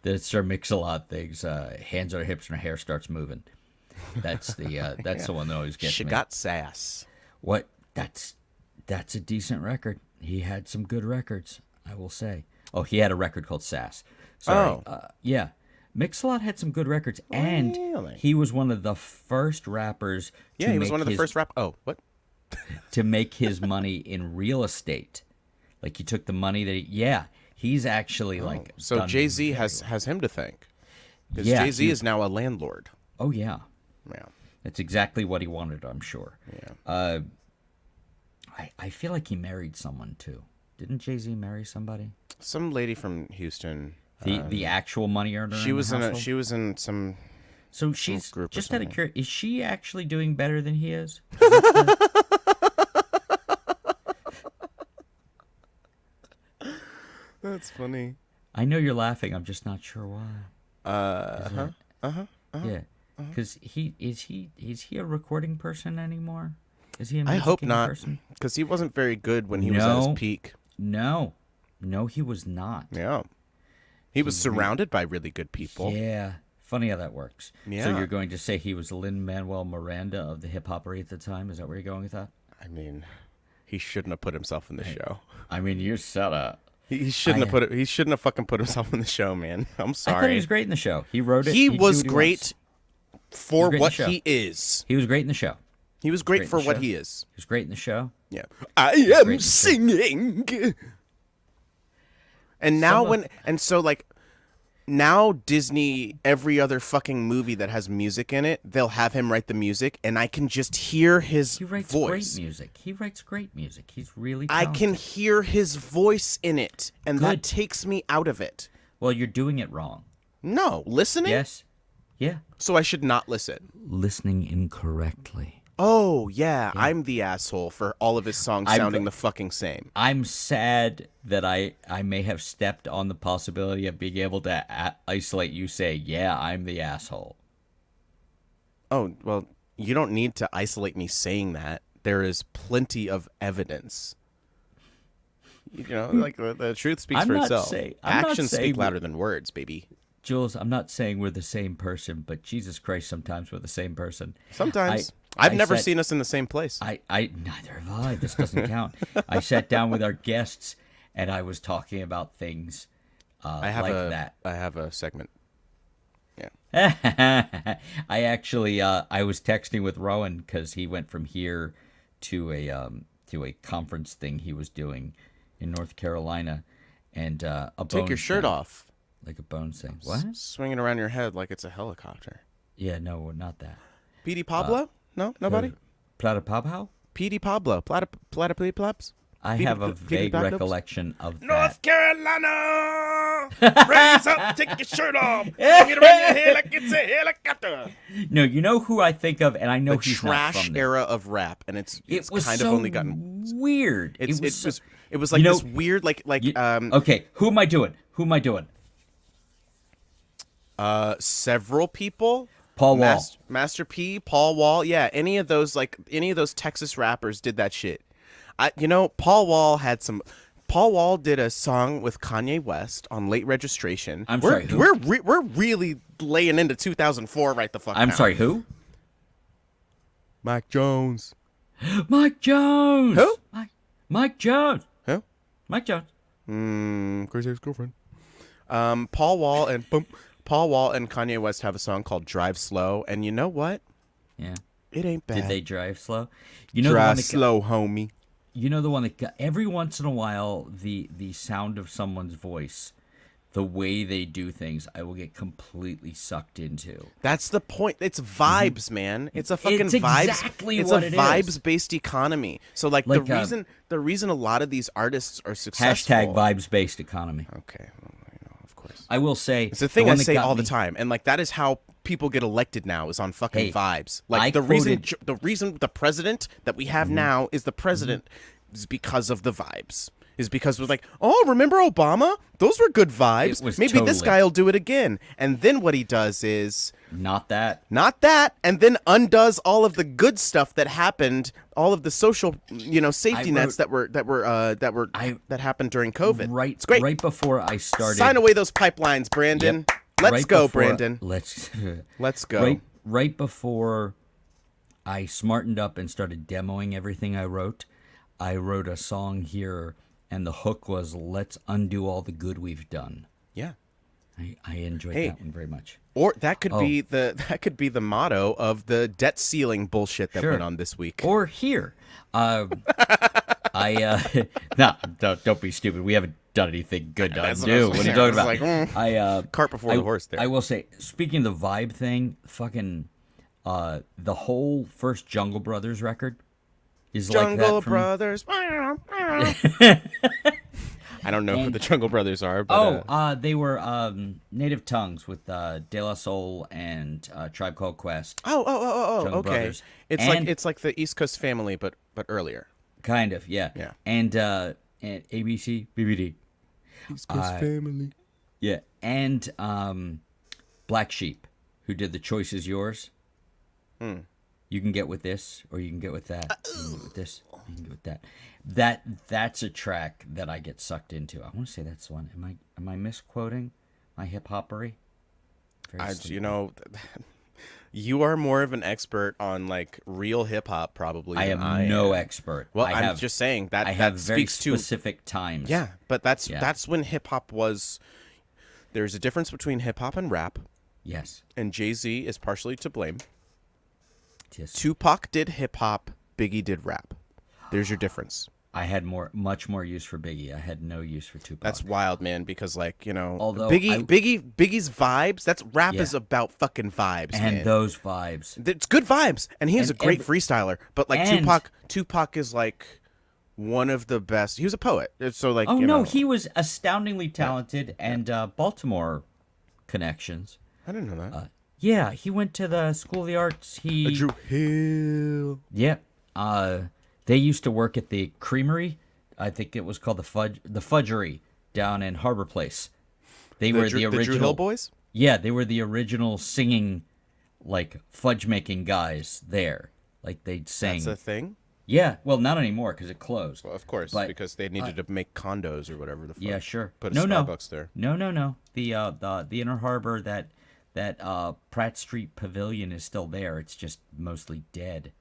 the Sir Mix-a-Lot things, hands on her hips and her hair starts moving. That's the one that always gets She me. got sass. What? That's a decent record. He had some good records, I will say. Oh, he had a record called Sass. Sorry. Oh. Yeah. Mix-a-Lot had some good records, and Really? he was one of the first rappers Yeah, he was one of the first rap. Oh, what? to make his money in real estate. Like, he took the money that he's actually like. So done Jay-Z very has well. him to thank. Because Yeah, Jay-Z is now a landlord. Oh, yeah. Yeah. That's exactly what he wanted, I'm sure. Yeah. I feel like he married someone, too. Didn't Jay-Z marry somebody? Some lady from Houston. The actual money earner. She was in in the a. household? She was in some. So she's group or just out of something. curiosity. Is she actually doing better than he is? That's funny. I know you're laughing. I'm just not sure why. Yeah, because is he a recording person anymore? Is he a I hope musicking not, person? because he wasn't very good when he was at No. his peak. No, he was not. Yeah. He was surrounded by really good people. Yeah, funny how that works. So Yeah. you're going to say he was Lin-Manuel Miranda of the hip hoppery at the time? Is that where you're going with that? I mean, he shouldn't have put himself in the show. I mean, you set up. He shouldn't have put it. He shouldn't have fucking put himself in the show, man. I'm I thought sorry. he was great in the show. He wrote it. He He'd was do what he great wants. for great in what the show. he is. He was great in the show. He was great Great in for the what show. he is. He was great in the show. Yeah. I great am in the show. singing. And now now Disney, every other fucking movie that has music in it, they'll have him write the music, and I can just hear his He writes voice. great music. He writes great music. He's really I talented. can hear his voice in it, and that Good. takes me out of it. Well, you're doing it wrong. No, listening? Yes. Yeah. So I should not listen. Listening incorrectly. Oh, yeah, I'm the asshole for all of his songs I'm sounding the- the fucking same. I'm sad that I may have stepped on the possibility of being able to isolate you say, yeah, I'm the asshole. Oh, well, you don't need to isolate me saying that. There is plenty of evidence. You know, like the truth speaks I'm for not itself. saying- I'm not Actions saying speak we- louder than words, baby. Jules, I'm not saying we're the same person, but Jesus Christ, sometimes we're the same person. Sometimes. I've I never said- seen us in the same place. Neither have I. This doesn't count. I sat down with our guests and I was talking about things I have that. I have a segment. Yeah. I actually I was texting with Rowan because he went from here to a conference thing he was doing in North Carolina, and a Take your shirt off. like a bone thing. What? Swinging around your head like it's a helicopter. Yeah, no, not that. P.D. Pablo? No? Nobody? Plata Pabhau? P.D. Pablo. Platyplus? I have a vague recollection of that. North Carolina! Raise up, take your shirt off. Swing it around your head like it's a helicopter. No, you know who I think of, and I know The he's not trash from there. era of rap, and it's It was kind so of only gotten... weird. It was It was like this weird, okay, who am I doing? Several people. Paul Wall. Master P, Paul Wall, yeah, any of those Texas rappers did that shit. Paul Wall did a song with Kanye West on Late Registration. Sorry, who? We're really laying into 2004 right the fuck now. I'm sorry, who? Mike Jones. Mike Jones. Who? Mike Jones. Who? Mike Jones. Crazy Ex-Girlfriend. Paul Wall and Kanye West have a song called Drive Slow, and you know what? Yeah. It ain't bad. Did they drive slow? Drive slow, homie. You know the one that every once in a while, the sound of someone's voice, the way they do things, I will get completely sucked into. That's the point. It's vibes, man. It's a fucking It's vibes. exactly It's what a it is. vibes-based economy. So the reason a lot of these artists are successful. Hashtag vibes-based economy. Okay, well, of course. I will say It's a thing I say all the time, and that is how people get elected now is on fucking vibes. The reason the president that we have now is the president is because of the vibes. Is because we're like, oh, remember Obama? Those were good vibes. Maybe this guy will do it again. And then what he does is not that, and then undoes all of the good stuff that happened, all of the social, safety nets that happened during COVID. Right, it's great. Right before I started, sign away those pipelines, Brandon. Yep. Let's go, Brandon. Let's go. Right before I smartened up and started demoing everything I wrote a song here. And the hook was, let's undo all the good we've done. Yeah. I enjoyed that one very much. Or that could be the motto of the debt ceiling bullshit that went on this week. Or here. Don't be stupid. We haven't done anything good to undo. What are you talking about? Cart before the horse there. I will say, speaking of the vibe thing, fucking the whole first Jungle Brothers record is Jungle like that Brothers. I don't know who the Jungle Brothers are. But, they were Native Tongues with De La Soul and Tribe Called Quest. Okay. Brothers. It's like the East Coast Family, but earlier. Kind of, yeah. Yeah. And ABC, BBD. East Coast Family. Yeah, and Black Sheep, who did The Choice Is Yours. You can get with this, or you can get with that. You can get with this, you can get with that. That's a track that I get sucked into. I want to say that's the one. Am I misquoting my hip hoppery? You are more of an expert on real hip hop probably. I am no expert. Well, I'm just saying that I have that very speaks to specific times. Yeah, but that's when hip hop was. There's a difference between hip hop and rap. Yes. And Jay-Z is partially to blame. Yes. Tupac did hip hop, Biggie did rap. There's your difference. I had much more use for Biggie. I had no use for Tupac. That's wild, man, because Although Biggie's vibes, that's rap is about fucking vibes, and man. Those vibes. It's good vibes, and he's a great freestyler, but Tupac is one of the best. He was a poet. So he was astoundingly talented and Baltimore connections. I didn't know that. Yeah, he went to the School of the Arts. Drew Hill. Yeah. They used to work at the creamery. I think it was called the Fudgery down in Harbor Place. They were the original Drew Hill boys? Yeah, they were the original singing fudge making guys there. They'd sing. That's a thing? Yeah, well, not anymore because it closed. Well, of course, because they needed to make condos or whatever the fuck. Yeah, sure. Put a Starbucks there. No. The Inner Harbor, that Pratt Street Pavilion is still there. It's just mostly dead.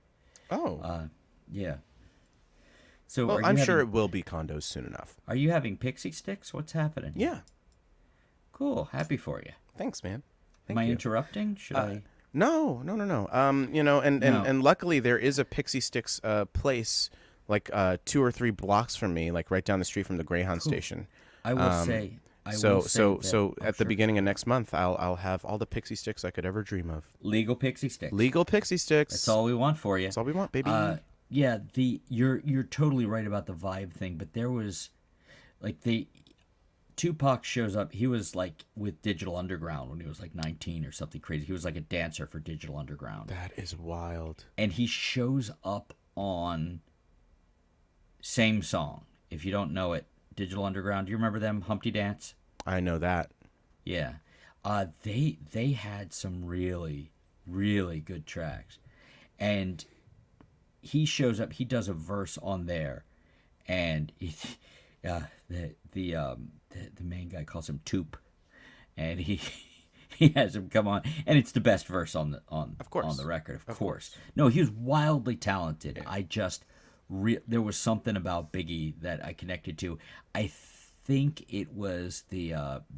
Oh. Yeah. So I'm sure it will be condos soon enough. Are you having pixie sticks? What's happening? Yeah. Cool. Happy for you. Thanks, man. Am I interrupting? Should I? No. And luckily there is a Pixie Sticks place 2 or 3 blocks from me, right down the street from the Greyhound station. I will say. So at the beginning of next month, I'll have all the Pixie Sticks I could ever dream of. Legal Pixie Sticks. Legal Pixie Sticks. That's all we want for you. That's all we want, baby. Yeah. You're totally right about the vibe thing, but there was Tupac shows up. He was with Digital Underground when he was 19 or something crazy. He was a dancer for Digital Underground. That is wild. And he shows up on Same Song. if you don't know it, Digital Underground. Do you remember them? Humpty Dance. I know that. Yeah. They had some really, really good tracks. And he shows up, he does a verse on there, and the main guy calls him Toop, and he he has him come on, and it's the best verse on the record, of course. No, he was wildly talented. Yeah. I just there was something about Biggie that I connected to. I think it was the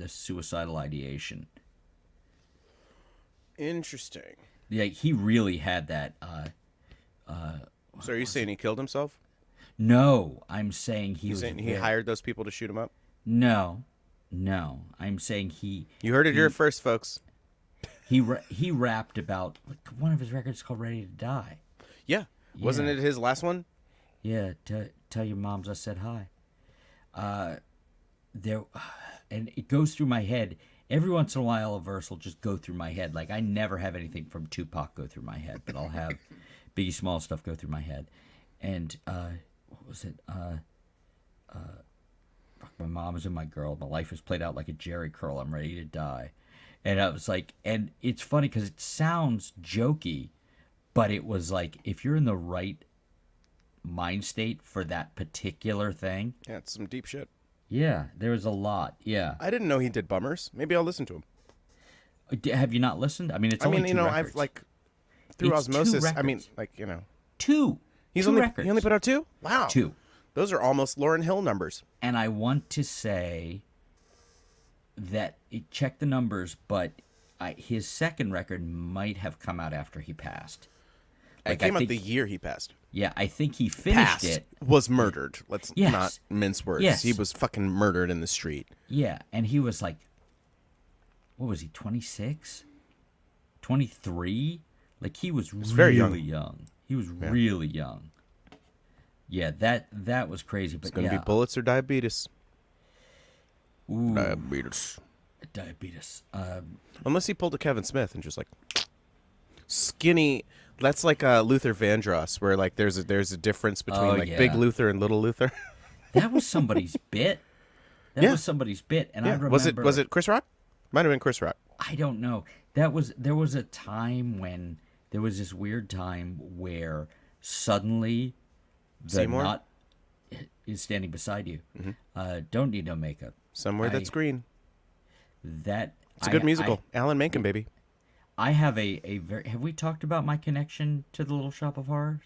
suicidal ideation. Interesting. Yeah, he really had that. So are you saying he killed himself? No, I'm saying he hired those people to shoot him up? No, I'm saying he. You heard it here first, folks. He rapped about one of his records called "Ready to Die." Yeah, wasn't it his last one? Yeah, tell your moms I said hi. And it goes through my head every once in a while. A verse will just go through my head. Like I never have anything from Tupac go through my head, but I'll have Biggie Small stuff go through my head. And what was it? My mom is in my girl. My life is played out like a Jerry curl. I'm ready to die. And I was like, and it's funny because it sounds jokey, but it was like if you're in the right mind state for that particular thing. Yeah, it's some deep shit. Yeah, there was a lot. Yeah, I didn't know he did bummers. Maybe I'll listen to him. Have you not listened? I mean, it's only two records. I've like through It's osmosis. 2 records. I mean, like two. He Two records. only put out 2. Wow, 2. Those are almost Lauryn Hill numbers. And I want to say that check the numbers, but his second record might have come out after he passed. It came out the year he passed. Yeah, I think he finished it. Was murdered. Let's Yes. not mince words. Yes. He was fucking murdered in the street. Yeah, and he was like, what was he, 26? 23? Like he was very young. He was really young. Yeah, that was crazy. But it's going to be bullets or diabetes. Ooh, Diabetes. Unless he pulled a Kevin Smith and just like skinny. That's like Luther Vandross, where like there's a difference between Big Luther and Little Luther. That was somebody's bit. That was somebody's bit, and I remember. Was it Chris Rock? Might have been Chris Rock. I don't know. There was a time when there was this weird time where suddenly the Seymour? nut is standing beside you. Mm-hmm. Don't need no makeup. Somewhere that's green. That it's a good musical. Alan Menken, baby. I have a very. Have we talked about my connection to the Little Shop of Horrors?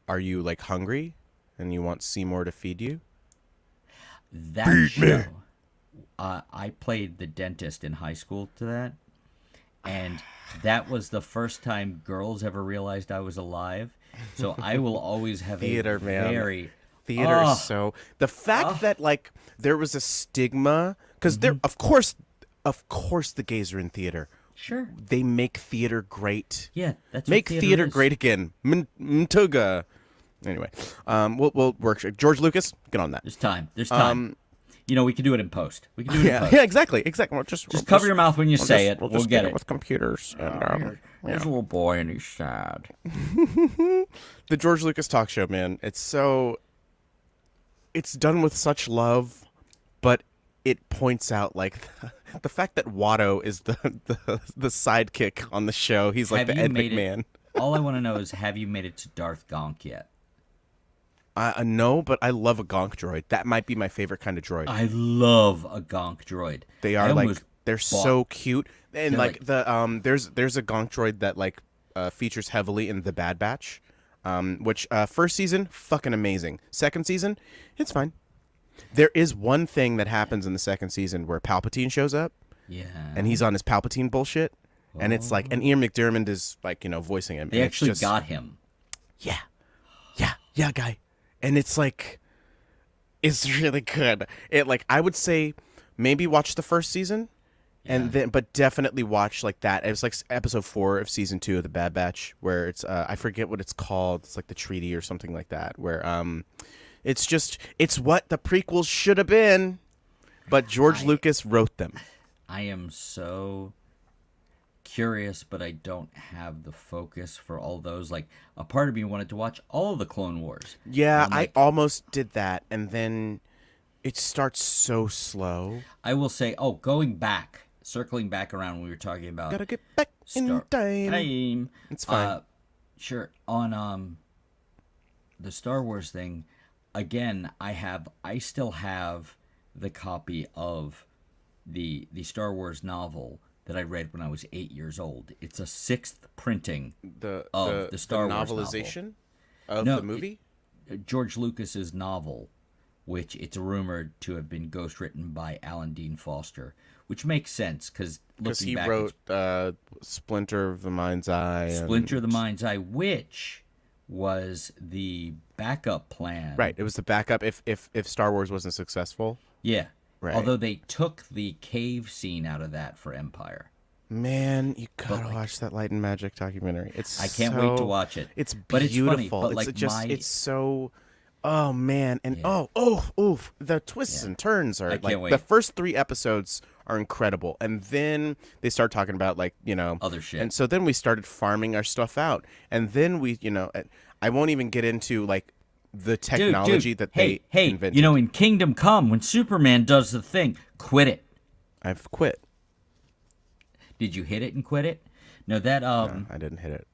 Are you like hungry, and you want Seymour to feed you? That show. I played the dentist in high school to that, and that was the first time girls ever realized I was alive. So I will always have theater, very theater. So the fact that like there was a stigma because there, of course, the gays are in theater. Sure, they make theater great. Yeah, that's make what theater great again. Mtuga. Anyway, we'll work. George Lucas, get on that. There's time. We can do it in post. We can do it in post. Yeah, exactly. We'll just cover your mouth when you say it. We'll get it with computers. And, There's a little boy and he's sad. The George Lucas talk show, man. It's done with such love, but it points out like the fact that Watto is the sidekick on the show. He's like the Ed McMahon. All I want to know is, have you made it to Darth Gonk yet? No, but I love a gonk droid. That might be my favorite kind of droid. I love a gonk droid. They are they're so cute, and like the there's a gonk droid that like features heavily in the Bad Batch, which first season fucking amazing. Second season, it's fine. There is one thing that happens in the second season where Palpatine shows up. Yeah, and he's on his Palpatine bullshit, and it's like, and Ian McDiarmid is like voicing him. They actually got him. Yeah, guy. And it's like, it's really good. It like, I would say maybe watch the first season but definitely watch like that. It was like episode 4 of season 2 of the Bad Batch where it's, I forget what it's called. It's like the treaty or something like that where, it's what the prequels should have been, but George Lucas wrote them. I am so curious, but I don't have the focus for all those. Like, a part of me wanted to watch all of the Clone Wars. Yeah, I'm I like, almost did that, and then it starts so slow. I will say, circling back around when we were talking about Gotta get back in time. time. It's fine. Sure. On the Star Wars thing, again, I still have the copy of the Star Wars novel that I read when I was 8 years old. It's a 6th printing of the Star Wars novelization of No, the movie. George Lucas's novel, which it's rumored to have been ghostwritten by Alan Dean Foster, which makes sense because looking He back, wrote Splinter of the Mind's Eye. Splinter of the Mind's Eye, which was the backup plan. Right, it was the backup if Star Wars wasn't successful. Yeah. Right. Although they took the cave scene out of that for Empire. Man, you gotta watch that Light and Magic documentary. I can't wait to watch it. It's But it's funny, beautiful. but like it's so. Oh man, and oof! The twists and turns are I can't like wait. the first 3 episodes are incredible, and then they start talking about like Other shit. and so then we started farming our stuff out, and then we I won't even get into like the technology that they invented. In Kingdom Come, when Superman does the thing, quit it. I've quit. Did you hit it and quit it? No, that No, I didn't hit it.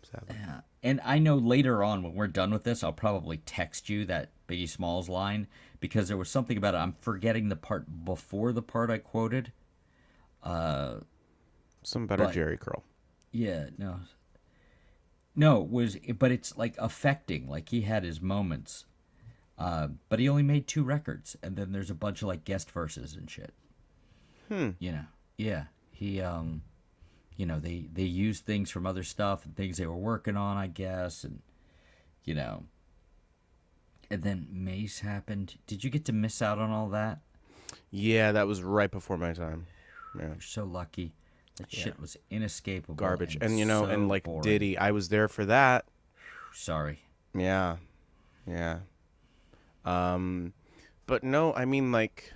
Sadly. Yeah. And I know later on when we're done with this, I'll probably text you that Biggie Smalls line because there was something about it. I'm forgetting the part before the part I quoted. Some better Jerry curl. Yeah, no, but it's like affecting. Like he had his moments, but he only made 2 records, and then there's a bunch of like guest verses and shit. Yeah, he they used things from other stuff and things they were working on, I guess, and and then Mace happened. Did you get to miss out on all that? Yeah, that was right before my time. Yeah. You're so lucky. That shit was inescapable. Garbage. And so and like boring. Diddy, I was there for that. Sorry. Yeah. Yeah. But no, I mean like,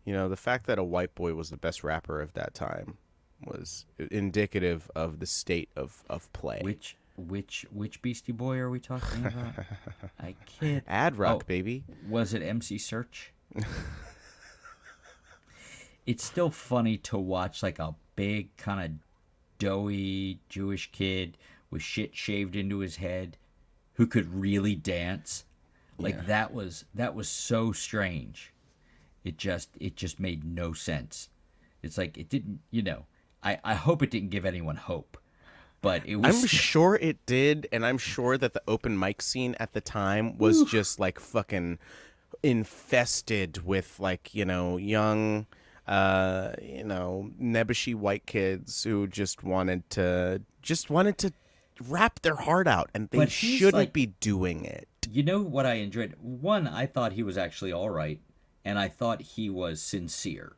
the fact that a white boy was the best rapper of that time was indicative of the state of play. Which Beastie Boy are we talking about? I can't. Ad Rock, baby. Was it MC Search? It's still funny to watch like a big kind of doughy Jewish kid with shit shaved into his head who could really dance. Like that was so strange. It just made no sense. It's like it didn't, I hope it didn't give anyone hope. But it was I'm sure it did, and I'm sure that the open mic scene at the time was just like fucking infested with like, young nebbishy white kids who just wanted to rap their heart out, and they shouldn't be doing it. You know what I enjoyed? One, I thought he was actually all right, and I thought he was sincere.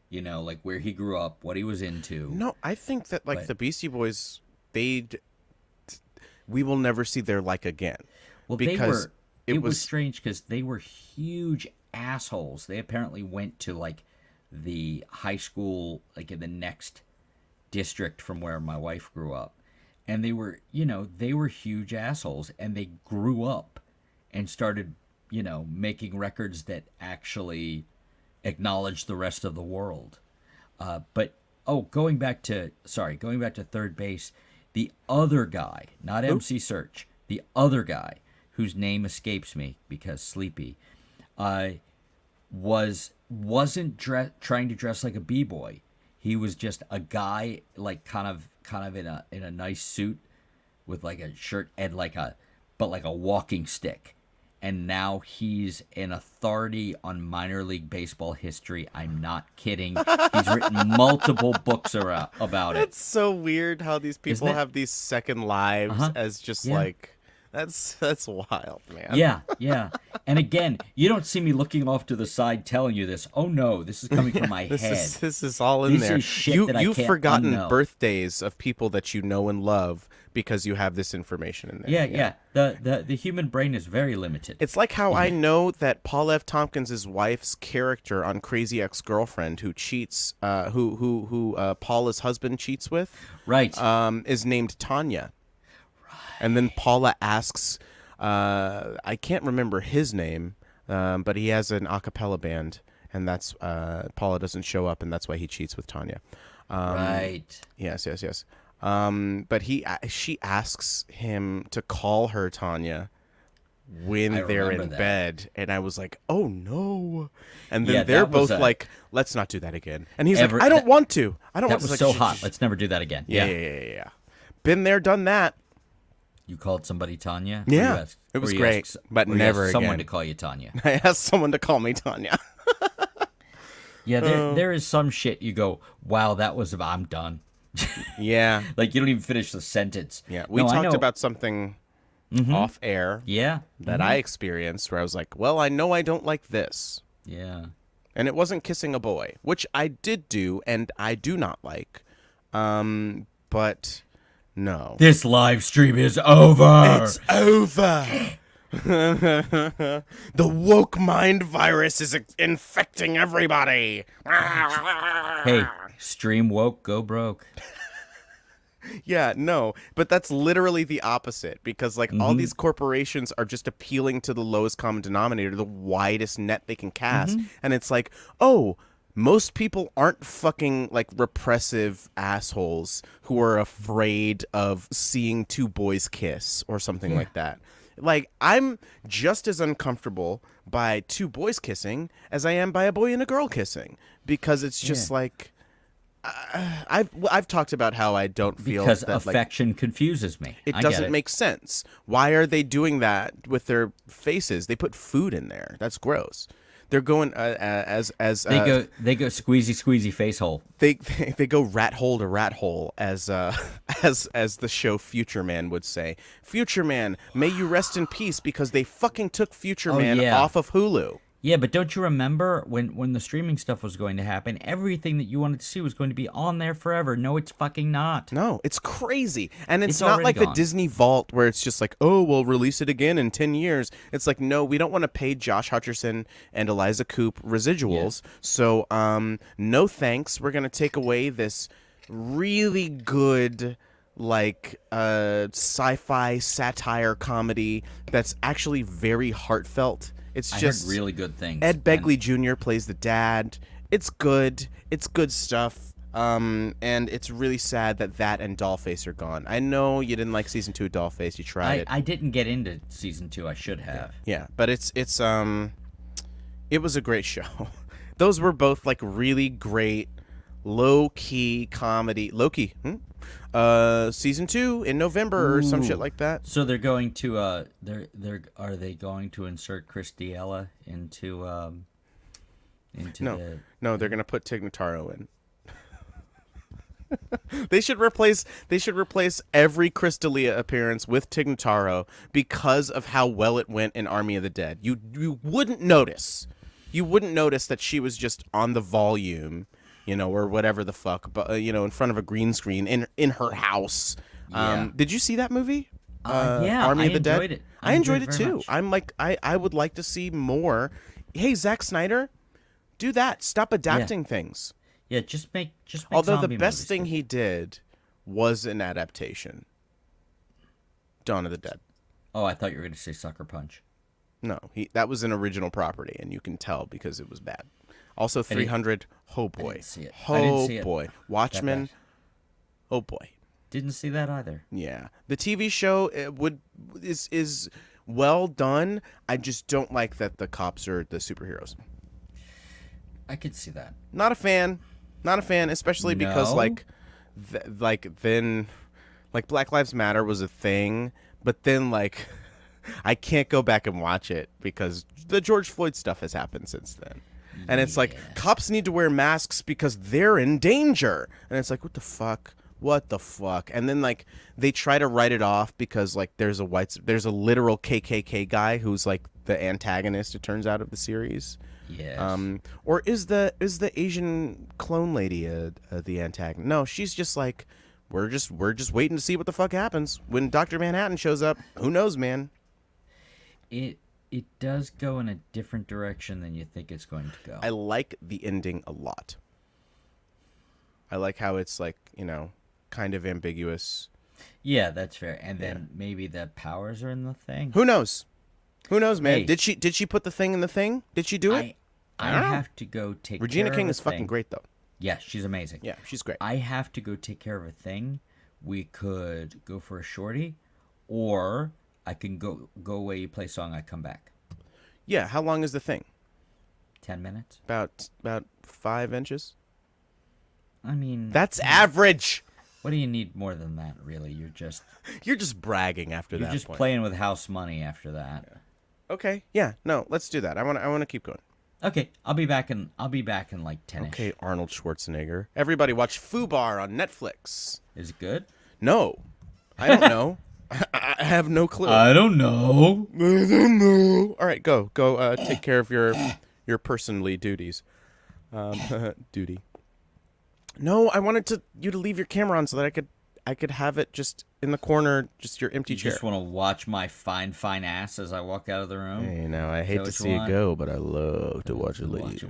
Like where he grew up, what he was into. No, I think that like the Beastie Boys, we will never see their like again. Well, because it was strange because they were huge assholes. They apparently went to like the high school like in the next district from where my wife grew up, and they were huge assholes, and they grew up and started making records that actually acknowledged the rest of the world. But going back to Third Base, the other guy, not MC Search, the other guy whose name escapes me because sleepy, wasn't trying to dress like a b-boy. He was just a guy like kind of in a nice suit with like a shirt and like a walking stick. And now he's an authority on minor league baseball history. I'm not kidding. He's written multiple books about it. It's so weird how these people have these second lives as just like That's wild, man. Yeah, yeah. And again, you don't see me looking off to the side telling you this. Oh no, this is coming from my head. This is all in This there. is shit that I You've can't forgotten unknow. birthdays of people that you know and love because you have this information in there. Yeah. The human brain is very limited. It's like how I know that Paul F. Tompkins' wife's character on Crazy Ex-Girlfriend, who cheats, who Paula's husband cheats with, Right. is named Tanya. And then Paula asks, I can't remember his name, but he has an a cappella band, and that's Paula doesn't show up, and that's why he cheats with Tanya. Right. Yes. But she asks him to call her Tanya when I they're in remember that. bed, and I was like, oh no. And then Yeah, they're that was both a- like, let's not do that again. And he's Ever- like, I don't want to. I don't That want to. was so hot. Let's never do that again. Yeah. Been there, done that. You called somebody Tanya? Yeah, Or you asked- it was or you great, asked- but or you never asked someone again. to call you Tanya. I asked someone to call me Tanya. Yeah, there is some shit you go, wow, that was I'm done. Yeah. Like you don't even finish the sentence. Yeah. We No, I talked know. about something off air Yeah. that I experienced where I was like, well, I know I don't like this. Yeah. And it wasn't kissing a boy, which I did do and I do not like. But no. This live stream is over. It's over. The woke mind virus is infecting everybody. Hey, stream woke, go broke. Yeah, no, but that's literally the opposite because like all these corporations are just appealing to the lowest common denominator, the widest net they can cast. And it's like, oh, most people aren't fucking like repressive assholes who are afraid of seeing two boys kiss or something like that. Like, I'm just as uncomfortable by two boys kissing as I am by a boy and a girl kissing because it's just like I've talked about how I don't feel Because that like affection confuses me. it I get doesn't make sense. Why are they doing that with their faces? They put food in there. That's gross. They're going as They go squeezy face hole. they go rat hole to rat hole as the show Future Man would say. Future Man, may you rest in peace because they fucking took Future Man yeah. off of Hulu. Yeah, but don't you remember when the streaming stuff was going to happen, everything that you wanted to see was going to be on there forever. No, it's fucking not. No, it's crazy. And it's It's not already like the gone. Disney Vault where it's just like, oh, we'll release it again in 10 years. It's like, no, we don't want to pay Josh Hutcherson and Eliza Coupe residuals. So, no thanks. We're going to take away this really good like sci-fi satire comedy that's actually very heartfelt. It's I just heard really good things. Ed Begley Jr. plays the dad. It's good. It's good stuff. And it's really sad that and Dollface are gone. I know you didn't like season 2 of Dollface. You tried it. I didn't get into season 2. I should have. Yeah, but it was a great show. Those were both like really great low-key comedy. Low-key. Season 2 in November or some shit like that. So they're going to are they going to insert Chris D'Elia into the No, they're gonna put Tig Notaro in. They should replace every Chris D'Elia appearance with Tig Notaro because of how well it went in Army of the Dead. You wouldn't notice. You wouldn't notice that she was just on the volume, or whatever the fuck, but in front of a green screen in her house. Yeah. Did you see that movie? Yeah, Army I of the Dead. enjoyed it. I enjoyed it very too. much. I'm like I would like to see more. Hey, Zack Snyder, do that. Stop adapting things. Yeah, just make Although the zombie best movies thing good. he did was an adaptation. Dawn of the Dead. Oh, I thought you were going to say Sucker Punch. No, that was an original property, and you can tell because it was bad. Also, 300. Oh boy. didn't see it. I didn't Oh see it boy. that Watchmen. bad. Oh boy. Didn't see that either. Yeah, the TV show is well done. I just don't like that the cops are the superheroes. I could see that. Not a fan, especially because No? then Black Lives Matter was a thing, but then I can't go back and watch it because the George Floyd stuff has happened since then. And it's like cops need to wear masks because they're in danger. And it's like, what the fuck? What the fuck? And then like they try to write it off because like there's a literal KKK guy who's like the antagonist. It turns out of the series. Yes. Or is the Asian clone lady the antagonist? No, she's just like we're just waiting to see what the fuck happens when Dr. Manhattan shows up. Who knows, man? It does go in a different direction than you think it's going to go. I like the ending a lot. I like how it's like, kind of ambiguous. Yeah, that's fair. And then maybe the powers are in the thing. Who knows? Who knows, man? Hey. Did she put the thing in the thing? Did she do it? I don't know. have to go take Regina care King of a is fucking thing. great though. Yeah, she's amazing. Yeah, she's great. I have to go take care of a thing. We could go for a shorty, or I can go away, you play song, I come back. Yeah, how long is the thing? 10 minutes? About 5 inches. I mean, That's average. what do you need more than that, really? You're just bragging after You're that just point. playing with house money after that. Yeah. Okay. Yeah. No. Let's do that. I want to keep going. Okay, I'll be back in like 10ish. Okay, Arnold Schwarzenegger. Everybody watch Fubar on Netflix. Is it good? No, I don't know. I have no clue. I don't know. I don't know. All right, go. Take care of your personally duties. Duty. No, I wanted you to leave your camera on so that I could have it just in the corner, just your empty You chair. just want to watch my fine ass as I walk out of the room? Hey, now I hate to see it go, but I love to watch it leave.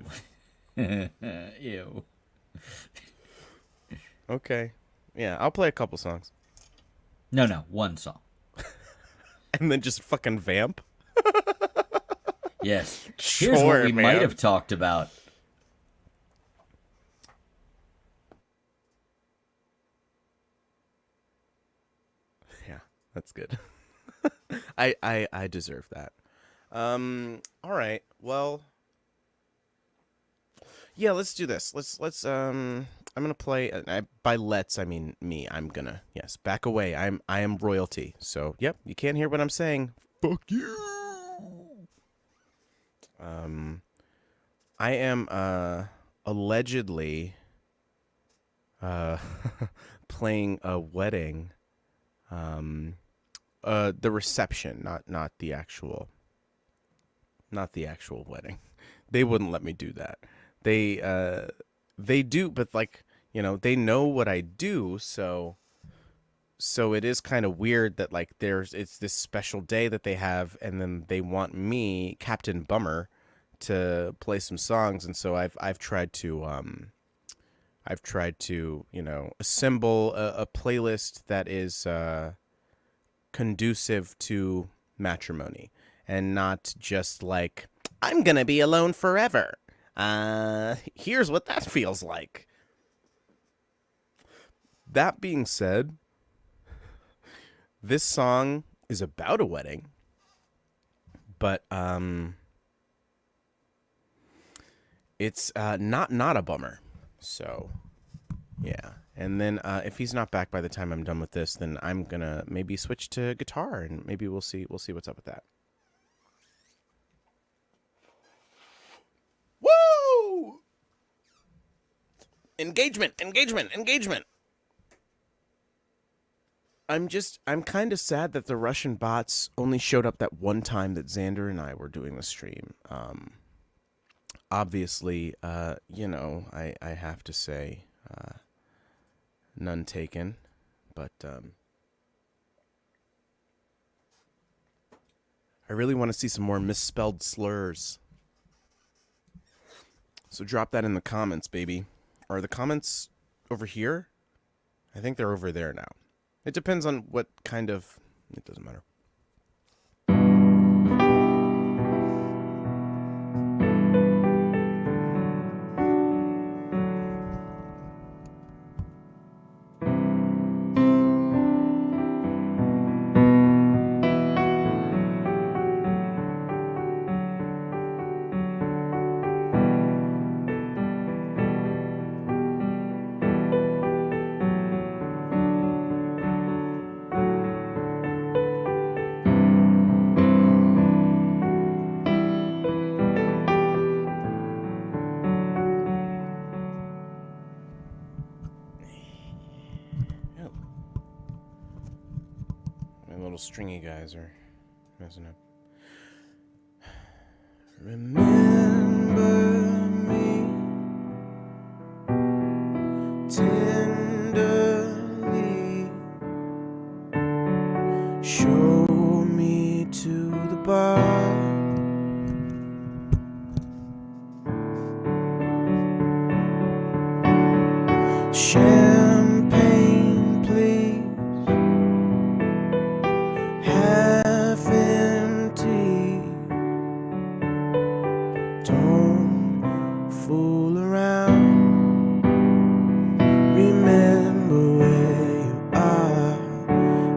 Ew. Okay. Yeah, I'll play a couple songs. No, one song. And then just fucking vamp? Yes. Sure, Here's what we man. might have talked about. Yeah, that's good. I deserve that. All right. Well, yeah, let's do this. Let's I'm gonna play. By let's, I mean me. I'm gonna back away. I am royalty. So yep, you can't hear what I'm saying. Fuck you. I am allegedly playing a wedding. The reception, not the actual wedding. They wouldn't let me do that. They do, but like, they know what I do, so it is kind of weird that like it's this special day that they have, and then they want me, Captain Bummer, to play some songs, and so I've tried to assemble a playlist that is conducive to matrimony, and not just like, I'm gonna be alone forever. Here's what that feels like. That being said, this song is about a wedding, but it's not a bummer. So yeah. And then if he's not back by the time I'm done with this, then I'm gonna maybe switch to guitar, and maybe we'll see what's up with that. Woo! Engagement. I'm kind of sad that the Russian bots only showed up that one time that Xander and I were doing the stream. Obviously, I have to say, none taken, but I really want to see some more misspelled slurs. So drop that in the comments, baby. Are the comments over here? I think they're over there now. It depends on what kind of... It doesn't matter. little stringy guys are messing up. Remember me tenderly. Show me to the bar. Champagne, please. Half empty. Don't fool around. Remember where you are.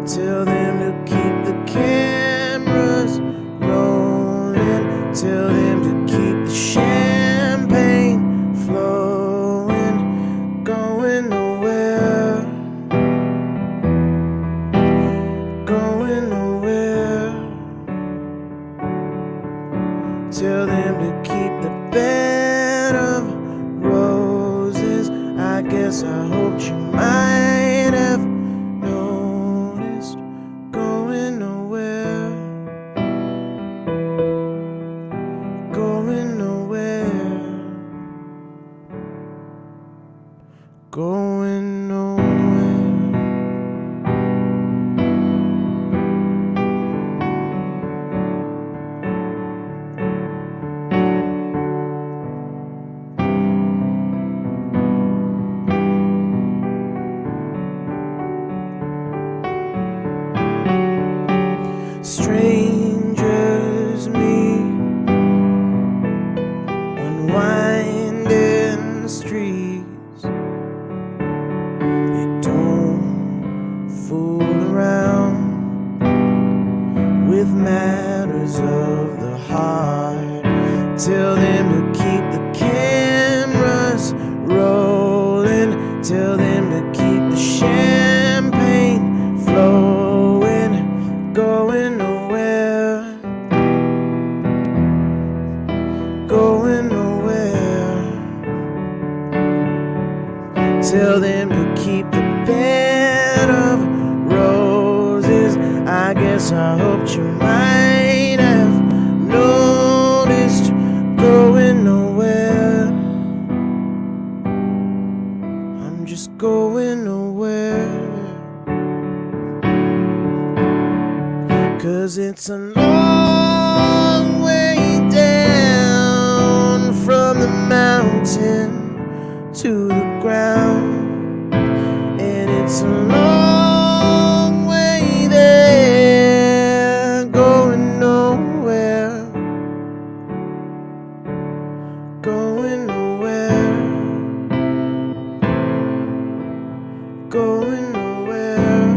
Tell them to keep the cameras rolling. Tell them to keep the champagne flowing. Going nowhere. Going nowhere. Tell them to keep the bed of roses. I guess I hoped you might have noticed. Going nowhere. Going nowhere. Going nowhere. Strangers meet on winding streets. They don't fool around with matters of the heart. Tell them to keep the cameras rolling. Tell them to keep the champagne flowing. Going nowhere. Going nowhere. Tell them to keep the bed of roses. I guess I hoped you might have noticed. Going nowhere. I'm just going nowhere. 'Cause it's a long way down from the mountain to the ground. And it's a long way there. Going nowhere. Going nowhere. Going nowhere.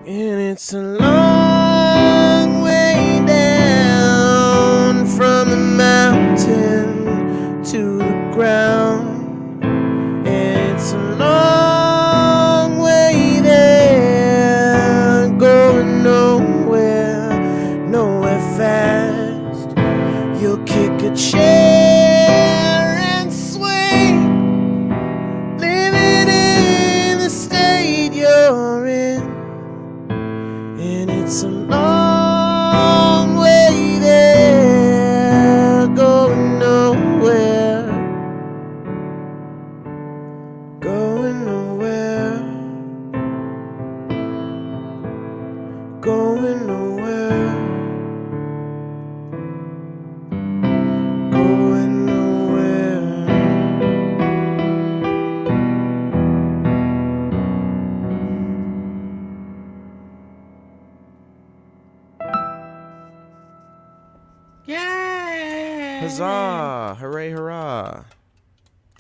And it's a long way down from the mountain to the ground. And it's a long way there. Going nowhere, nowhere fast. You'll kick a chair and swing, living in the state you're in. And it's a long way there. Going nowhere. Going nowhere. Going nowhere. Going nowhere. Huzzah! Hooray, hurrah!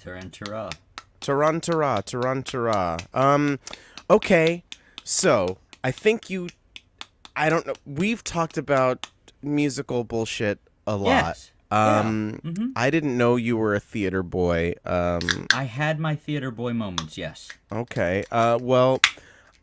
Tarantara. Tarantara, tarantara. Okay, so I think I don't know. We've talked about musical bullshit a lot. Yes. I didn't know you were a theater boy. I had my theater boy moments, yes. Okay. Well,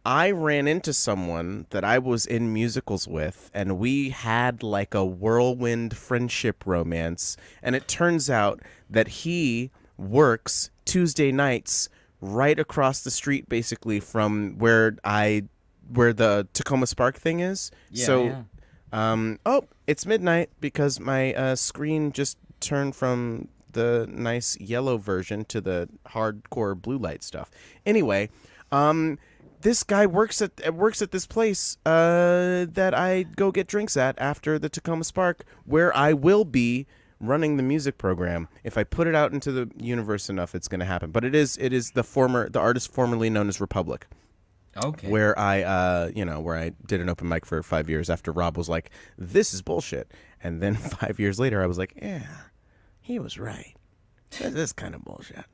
I ran into someone that I was in musicals with, and we had like a whirlwind friendship romance. And it turns out that he works Tuesday nights right across the street, basically from where the Tacoma Spark thing is. Yeah, so, yeah. Oh, it's midnight because my screen just turned from the nice yellow version to the hardcore blue light stuff. Anyway, this guy works at this place that I go get drinks at after the Tacoma Spark, where I will be running the music program. If I put it out into the universe enough, it's going to happen. But it is the artist formerly known as Republic. Okay. Where I did an open mic for 5 years after Rob was like, "This is bullshit," and then 5 years later, I was like, "Yeah, he was right. This is kind of bullshit."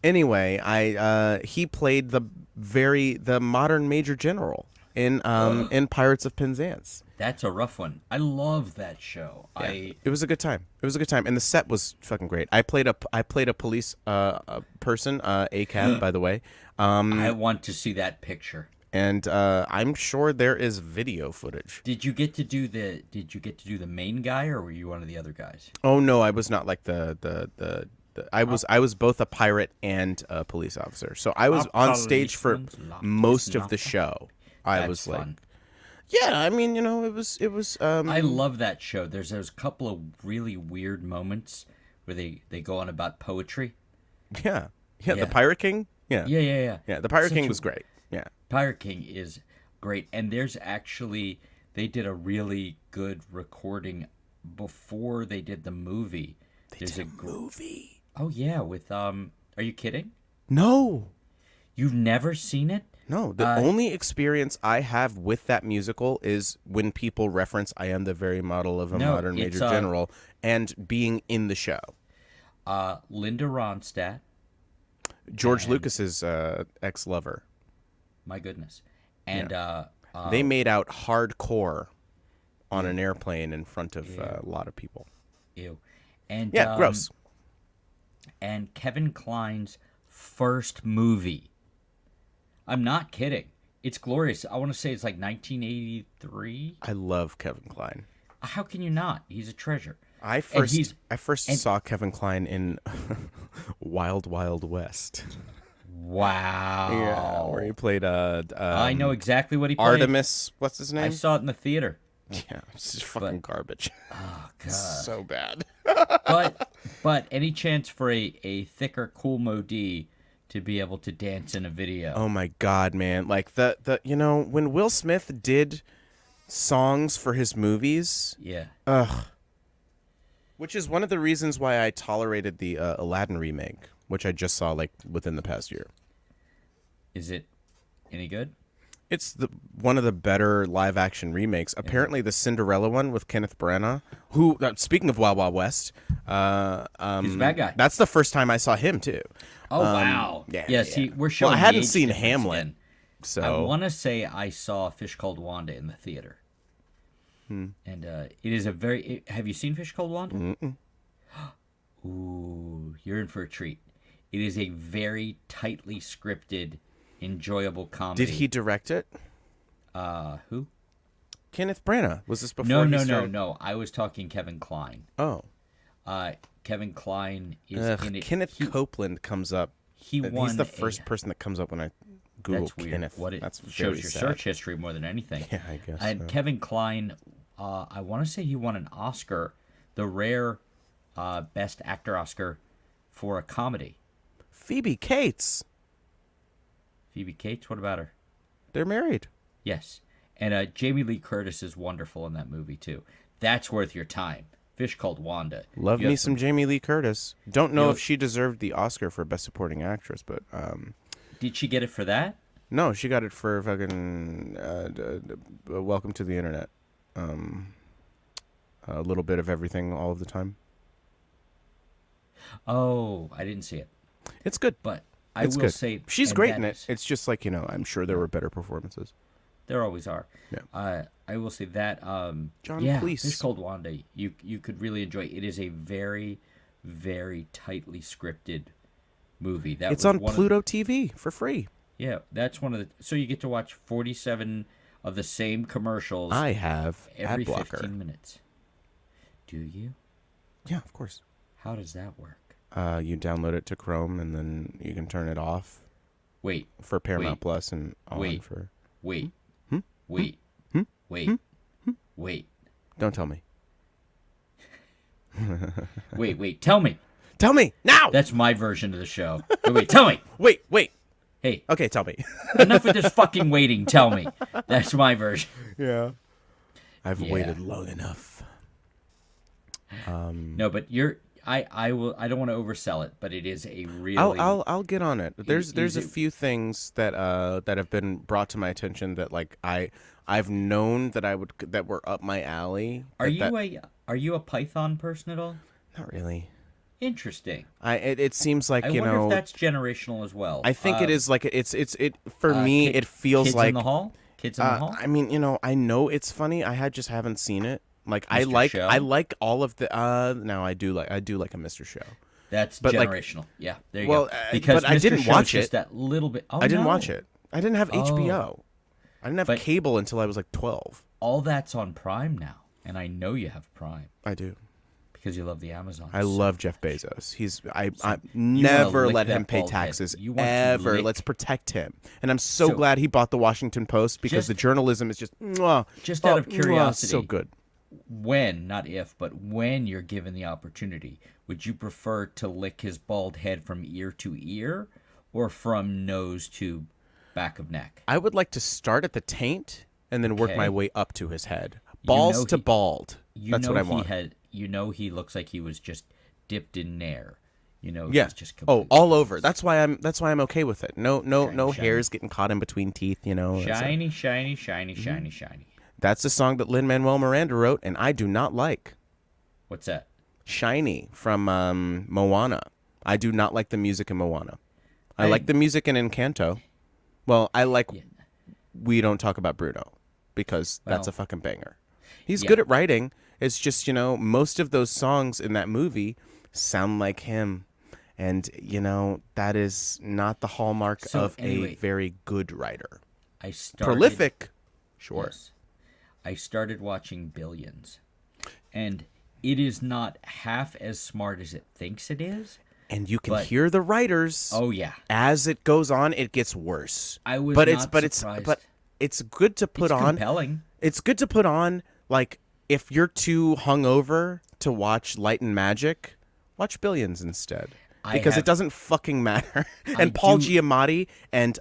Anyway, he played the modern Major General in Pirates of Penzance. That's a rough one. I love that show. Yeah. It was a good time. And the set was fucking great. I played a police person, a cab, by the way. I want to see that picture. And I'm sure there is video footage. Did you get to do the main guy, or were you one of the other guys? Oh no, I was not like I was both a pirate and a police officer. So I was on stage for most of the show. I was like, fun. Yeah, I mean, it was. I love that show. There's a couple of really weird moments where they go on about poetry. Yeah. The Pirate King. Yeah, the Pirate King was great. Yeah, Pirate King is great, and they did a really good recording before they did the movie. There's a movie. Oh yeah, with Are you kidding? No. You've never seen it? No, the only experience I have with that musical is when people reference "I am the very model of a modern Major General" and being in the show. Linda Ronstadt, George Lucas's ex-lover. My goodness, and they made out hardcore on an airplane in front of a lot of people. Ew, and gross. And Kevin Kline's first movie. I'm not kidding. It's glorious. I want to say it's like 1983. I love Kevin Kline. How can you not? He's a treasure. I first saw Kevin Kline in Wild Wild West. Wow. Yeah, where he played I know exactly what he played. Artemis, what's his name? I saw it in the theater. Yeah, it's just fucking garbage. Oh god. It's so bad. but any chance for a thicker cool Modi to be able to dance in a video? Oh my god, man. Like the when Will Smith did songs for his movies. Yeah. Ugh. Which is one of the reasons why I tolerated the Aladdin remake, which I just saw like within the past year. Is it any good? It's one of the better live action remakes. Apparently, the Cinderella one with Kenneth Branagh, who speaking of Wild Wild West, he's a bad guy. That's the first time I saw him too. Oh wow! Yeah. See, we're showing. Well, I the hadn't age seen difference Hamlet, again. so I want to say I saw Fish Called Wanda in the theater. And it is a very. Have you seen Fish Called Wanda? Mm-mm. Ooh, you're in for a treat. It is a very tightly scripted, enjoyable comedy. Did he direct it? Who? Kenneth Branagh. Was this before? No. I was talking Kevin Kline. Oh. Kevin Kline is in it. Kenneth Copeland comes up. He won. He's the first person that comes up when I Google that's weird. Kenneth. That's very shows your sad. search history more than anything. Yeah, I guess. And so. Kevin Kline, I want to say he won an Oscar, the rare Best Actor Oscar for a comedy. Phoebe Cates. Phoebe Cates, what about her? They're married. Yes. And Jamie Lee Curtis is wonderful in that movie, too. That's worth your time. Fish Called Wanda. Love me some Jamie Lee Curtis. Don't know if she deserved the Oscar for Best Supporting Actress, but... Did she get it for that? No, she got it for fucking Welcome to the Internet. A little bit of everything all of the time. Oh, I didn't see it, It's good. but I It's will good. say She's and great that in it. is- It's just like, I'm sure there were better performances. There always are. Yeah. I will say that. John yeah, Cleese. Fish Called Wanda. You could really enjoy. It is a very, very tightly scripted movie. That It's was on one Pluto TV for free. Yeah, that's one of the. So you get to watch 47 of the same commercials I have every ad blocker. 15 minutes. Do you? Yeah, of course. How does that work? You download it to Chrome and then you can turn it off Wait, for Paramount Wait. Plus and on Wait. for. wait, Hmm? wait, Hmm? wait, wait, Don't tell me. wait. Tell me. Tell me now. That's my version of the show. Wait, tell me. Wait. Hey, Okay, tell me. enough with this fucking waiting. Tell me. That's my version. Yeah. I've Yeah. waited long enough. No, but I will. I don't want to oversell it, but it is a really. I'll get on it. There's is a it- few things that have been brought to my attention that like I've known that were up my alley. Are that- you a Python person at all? Not really. Interesting. It seems like I wonder if that's generational as well. I think it is like it's for me it feels Kids like in the Hall. Kids in the Hall. I mean, I know it's funny. I just haven't seen it. Like Mr. Show? I like all of the now I do like a Mr. Show. That's but, like- generational. Yeah, there you Well, go. Because but I Mr. didn't Show's watch just it. that little bit. Oh, I didn't no. watch it. I didn't have HBO. I didn't have But- cable until I was like 12. All that's on Prime now, and I know you have Prime I do. because you love the Amazon. I love Jeff Bezos. I wanna never lick let that him pay bald head. taxes You want to ever. lick- Let's protect him. And I'm so So- glad he bought the Washington Post because Just- the journalism is just mwah, Just out of mwah, curiosity. so good. When, not if, but when you're given the opportunity, would you prefer to lick his bald head from ear to ear, or from nose to back of neck? I would like to start at the taint and then work Okay. my way up to his head. Balls to bald. That's what I want. He looks like he was just dipped in nair. Yeah. He's just Oh, completely all over. That's why I'm okay with it. No shiny. hairs getting caught in between teeth. It's a- shiny, shiny. That's a song that Lin-Manuel Miranda wrote, and I do not like. What's that? Shiny from Moana. I do not like the music in Moana. I like the music in Encanto. Well, I like Yeah. We Don't Talk About Bruno because that's a Well, fucking banger. He's yeah. good at writing. It's just, most of those songs in that movie sound like him. And, that is not the hallmark So, of anyway, a very good writer. I started Prolific. Sure. Yes. I started watching Billions, and it is not half as smart as it thinks it is. And you can But- hear the writers. Oh yeah, As it goes on, it gets worse. I was but not it's surprised. it's good to put it's on. compelling. It's good to put on, like, if you're too hungover to watch Light and Magic, watch Billions instead. Because it doesn't fucking matter. And Paul do- Giamatti and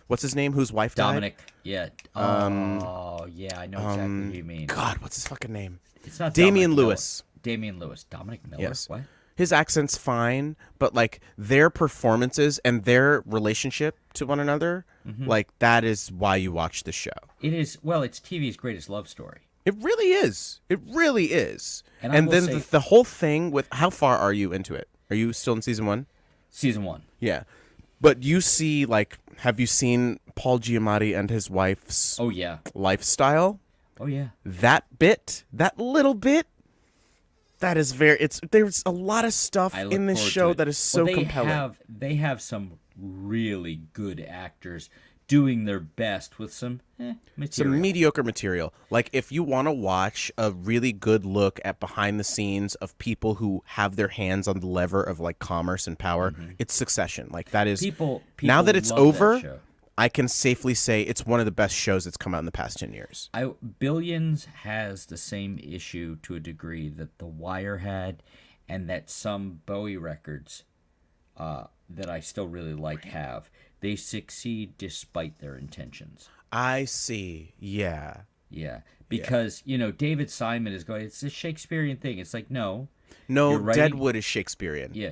what's his name? Whose wife died? Dominic, yeah. Oh yeah, I know exactly who you mean. God, what's his fucking name? It's not Damian Dominic Miller. Lewis. Damian Lewis. Dominic Miller. Yes. What? His accent's fine, but like their performances and their relationship to one another, like that is why you watch the show. It is. Well, it's TV's greatest love story. It really is. It really is. And I And will then say- the whole thing with how far are you into it? Are you still in season 1? Season 1. Yeah. But you see, like, have you seen Paul Giamatti and his wife's Oh yeah. lifestyle? Oh yeah. That little bit, that is there's a lot of stuff I look in this forward to show it. that is so Well, compelling. They have some really good actors doing their best with some material. Some mediocre material. Like, if you want to watch a really good look at behind the scenes of people who have their hands on the lever of, like, commerce and power, it's Succession. Like, that is... People now that it's love that over, show. I can safely say it's one of the best shows that's come out in the past 10 years. Billions has the same issue to a degree that The Wire had, and that some Bowie records that I still really like have. They succeed despite their intentions. I see. Yeah. Yeah, because David Simon is going. It's a Shakespearean thing. It's like no, No, You're writing- Deadwood is Shakespearean. yeah,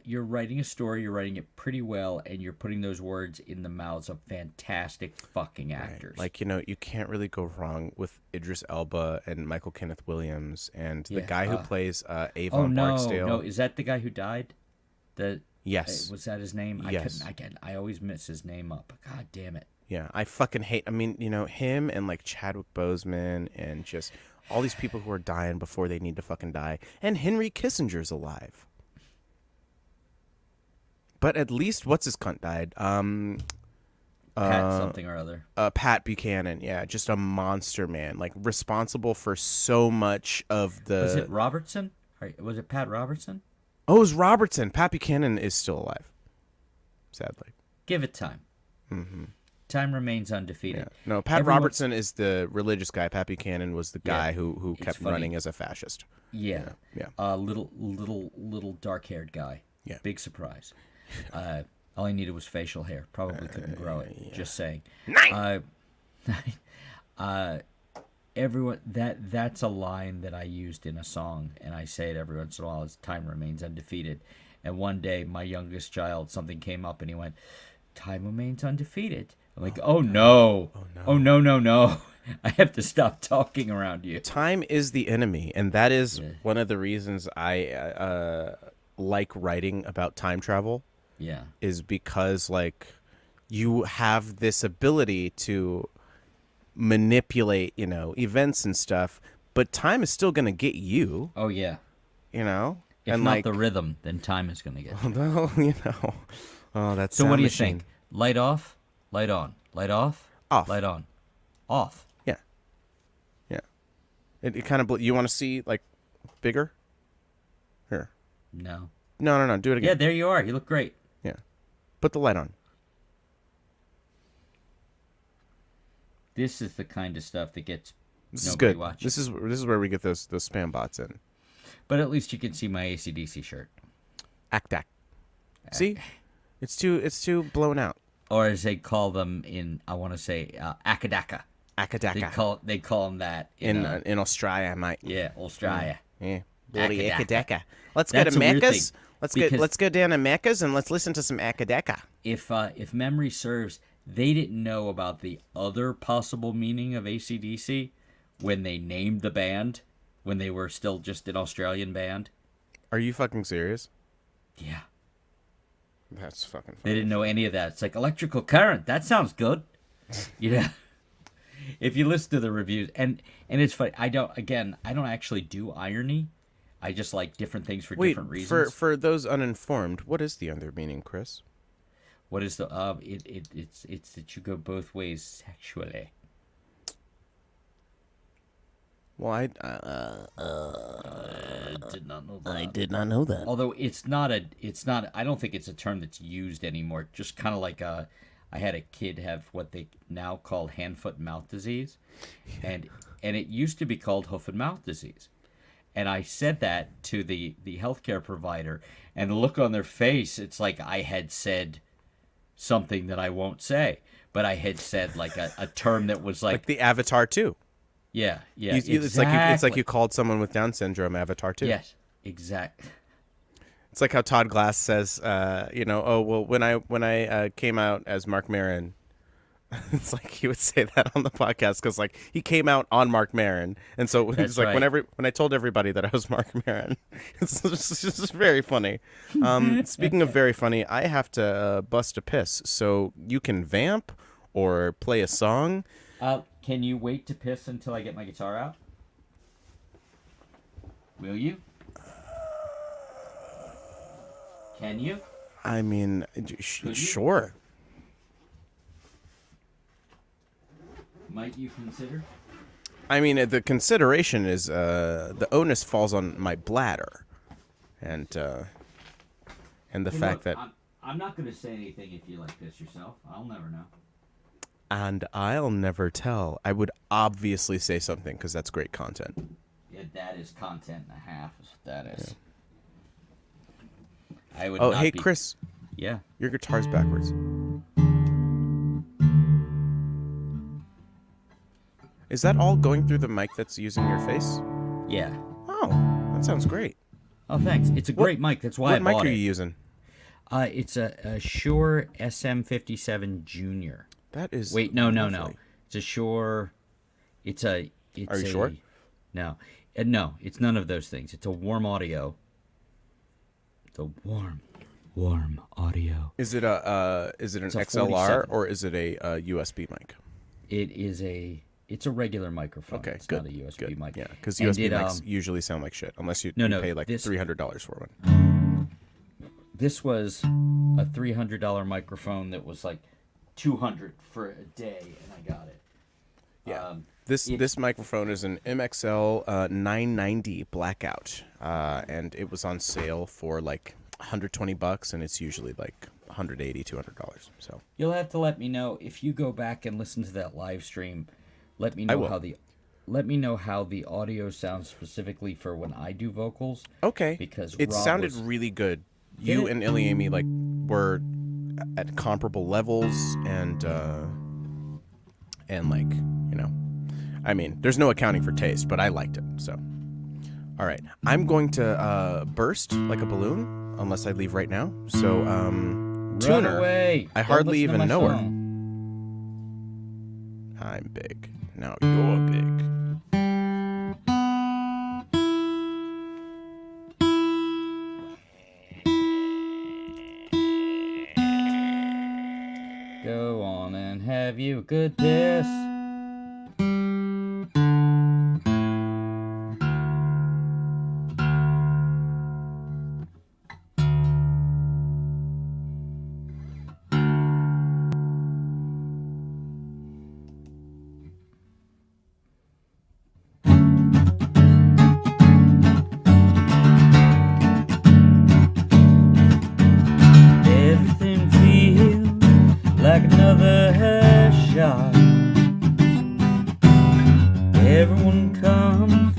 You're writing a story. You're writing it pretty well, and you're putting those words in the mouths of fantastic fucking actors. Like, you can't really go wrong with Idris Elba and Michael Kenneth Williams and the guy who plays Avon Barksdale. No, is that the guy who died? Yes. Was that his name? Yes. I always mess his name up. God damn it. Yeah, I fucking hate. I mean, him and like Chadwick Boseman and just all these people who are dying before they need to fucking die. And Henry Kissinger's alive. But at least what's his cunt died? Pat something or other. Pat Buchanan. Yeah, just a monster, man. Like responsible for so much of the. Was it Robertson? Was it Pat Robertson? Oh, it was Robertson. Pat Buchanan is still alive. Sadly. Give it time. Mm-hmm. Time remains undefeated. Yeah. No, Pat Robertson is the religious guy. Pat Buchanan was the guy who kept running as a fascist. Yeah. Little dark-haired guy. Yeah. Big surprise. All he needed was facial hair. Probably couldn't grow it. Yeah. Just saying. Everyone that's a line that I used in a song, and I say it every once in a while. Is time remains undefeated. And one day, my youngest child, something came up, and he went, "Time remains undefeated." I'm like, oh no, no. I have to stop talking around you. Time is the enemy, and that is one of the reasons I like writing about time travel. Yeah. Is because, like, you have this ability to manipulate, events and stuff, but time is still going to get you. Oh, yeah. If and not the rhythm, then time is going to get you. Although, oh, that's so what do you think? Light off, light on. Light off, light on. Off. Yeah. Yeah. It kind of, you want to see, like, bigger? Here. No. No. Do it again. Yeah, there you are. You look great. Yeah. Put the light on. This is the kind of stuff that gets this nobody is good. watching. This is where we get those spam bots in. But at least you can see my AC/DC shirt. Act. See? It's too blown out. Or as they call them in, I want to say, Akadaka. Akadaka. They call them that in Australia, mate. Yeah, Australia. Yeah. Bloody Akadaka. Let's go to Mecca's. Let's go down to Mecca's and let's listen to some Akadaka. If memory serves, they didn't know about the other possible meaning of AC/DC when they named the band, when they were still just an Australian band. Are you fucking serious? Yeah. That's fucking funny. They didn't know any of that. It's like electrical current. That sounds good. If you listen to the reviews, and it's funny. I don't actually do irony. I just like different things for different reasons. For those uninformed, what is the other meaning, Chris? What is the it's that you go both ways sexually. Well, I did not know that. I did not know that. Although it's not. I don't think it's a term that's used anymore. Just kind of like I had a kid have what they now call hand, foot, and mouth disease, and it used to be called hoof and mouth disease. And I said that to the healthcare provider, and the look on their face, it's like I had said something that I won't say, but I had said like a term that was like the Avatar 2. Yeah, exactly. It's like you called someone with Down syndrome Avatar 2. Yes, exactly. It's like how Todd Glass says, when I came out as Mark Maron, it's like he would say that on the podcast because like he came out on Mark Maron, and so it's like right. when I told everybody that I was Mark Maron, it's just very funny. Speaking of very funny, I have to bust a piss, so you can vamp or play a song. Can you wait to piss until I get my guitar out? Will you? Can you? I mean, sure. Might you consider? I mean, the consideration is the onus falls on my bladder, and the fact that I'm not going to say anything if you like piss yourself. I'll never know. And I'll never tell. I would obviously say something because that's great content. Yeah, that is content and a half. That is. Yeah. I would. Oh, hey, Chris. Yeah. Your guitar's backwards. Is that all going through the mic that's using your face? Yeah. Oh, that sounds great. Oh, thanks. It's a great mic. That's why I What mic bought are you it. using? It's a Shure SM57 Junior. That is Wait, no. lovely. It's a Shure. It's a. It's Are you a, sure? No, no. It's none of those things. It's a warm audio. It's a warm audio. Is it an It's a XLR 47. or is it a USB mic? It's a regular microphone. Okay, It's good. not a USB Good. mic. Yeah, because And USB it, mics usually sound like shit unless you no, pay like this- $300 for one. This was a $300 microphone that was like $200 for a day, and I got it. Yeah. This microphone is an MXL 990 blackout, and it was on sale for like $120, and it's usually like $180, $200. So You'll have to let me know if you go back and listen to that live stream. Let me I know will. how the audio sounds specifically for when I do vocals. okay, Because it Rob sounded was- really good. You it? and Iliami like were at comparable levels, and like I mean, there's no accounting for taste, but I liked it. So, all right, I'm going to burst like a balloon unless I leave right now. So, Run Tuner, away! I Don't hardly listen to even my know her. song. I'm big. Now you're big. Go on and have you a good piss. Everything feels like another shot. Everyone comes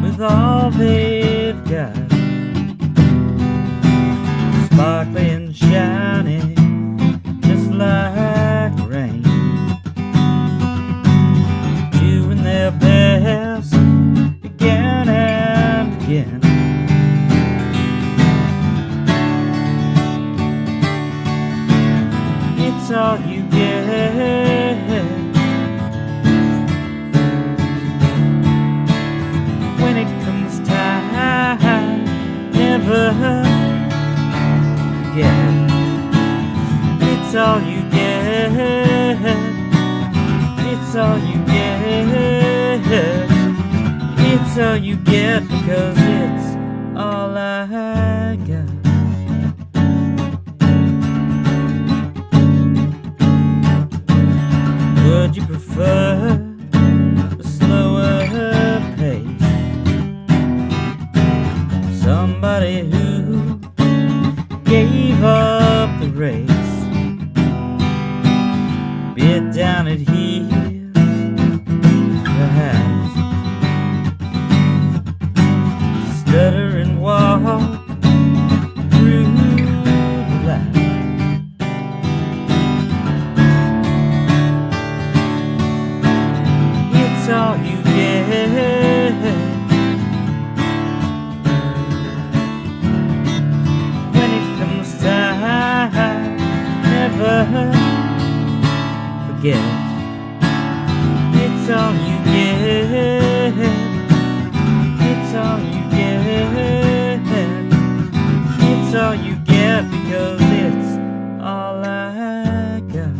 with all they've got, sparkling, shining, just like rain, doing their best again and again. It's all you get when it comes time. Never forget. It's all you get. It's all you get. It's all you get because it's all I got. Would you prefer a slower pace? Somebody who gave up the race, bit down at heels, perhaps stutter and walk through life. It's all you get when it comes time. Never forget. It's all you get. It's all you get. It's all you get because it's all I got.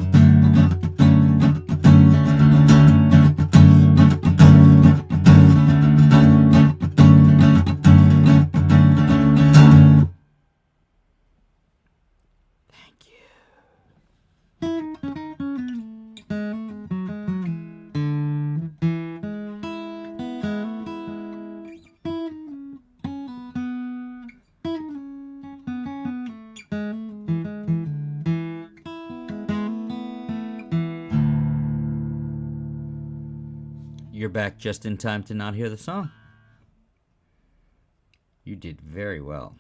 You're back just in time to not hear the song. You did very well.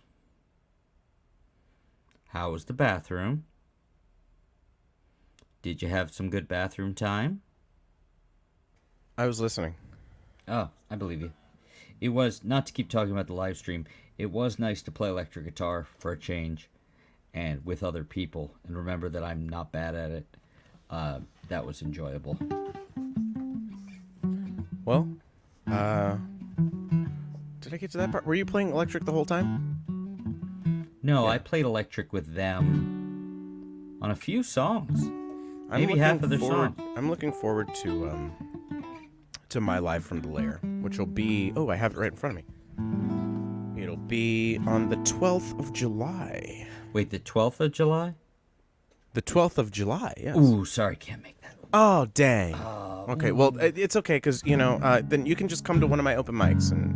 How was the bathroom? Did you have some good bathroom time? I was listening. Oh, I believe you. it was, not to keep talking about the live stream, it was nice to play electric guitar for a change and with other people and remember that I'm not bad at it. That was enjoyable. Well, did I get to that part? Were you playing electric the whole time? No, Yeah. I played electric with them on a few songs. I'm Maybe looking half of their forward, songs. I'm looking forward to my Live from the Lair, which will be... Oh, I have it right in front of me. It'll be on the 12th of July. Wait, the 12th of July? The 12th of July, yes. Ooh, sorry, can't make that. Oh, dang. Okay, well, it's okay, because, then you can just come to one of my open mics and,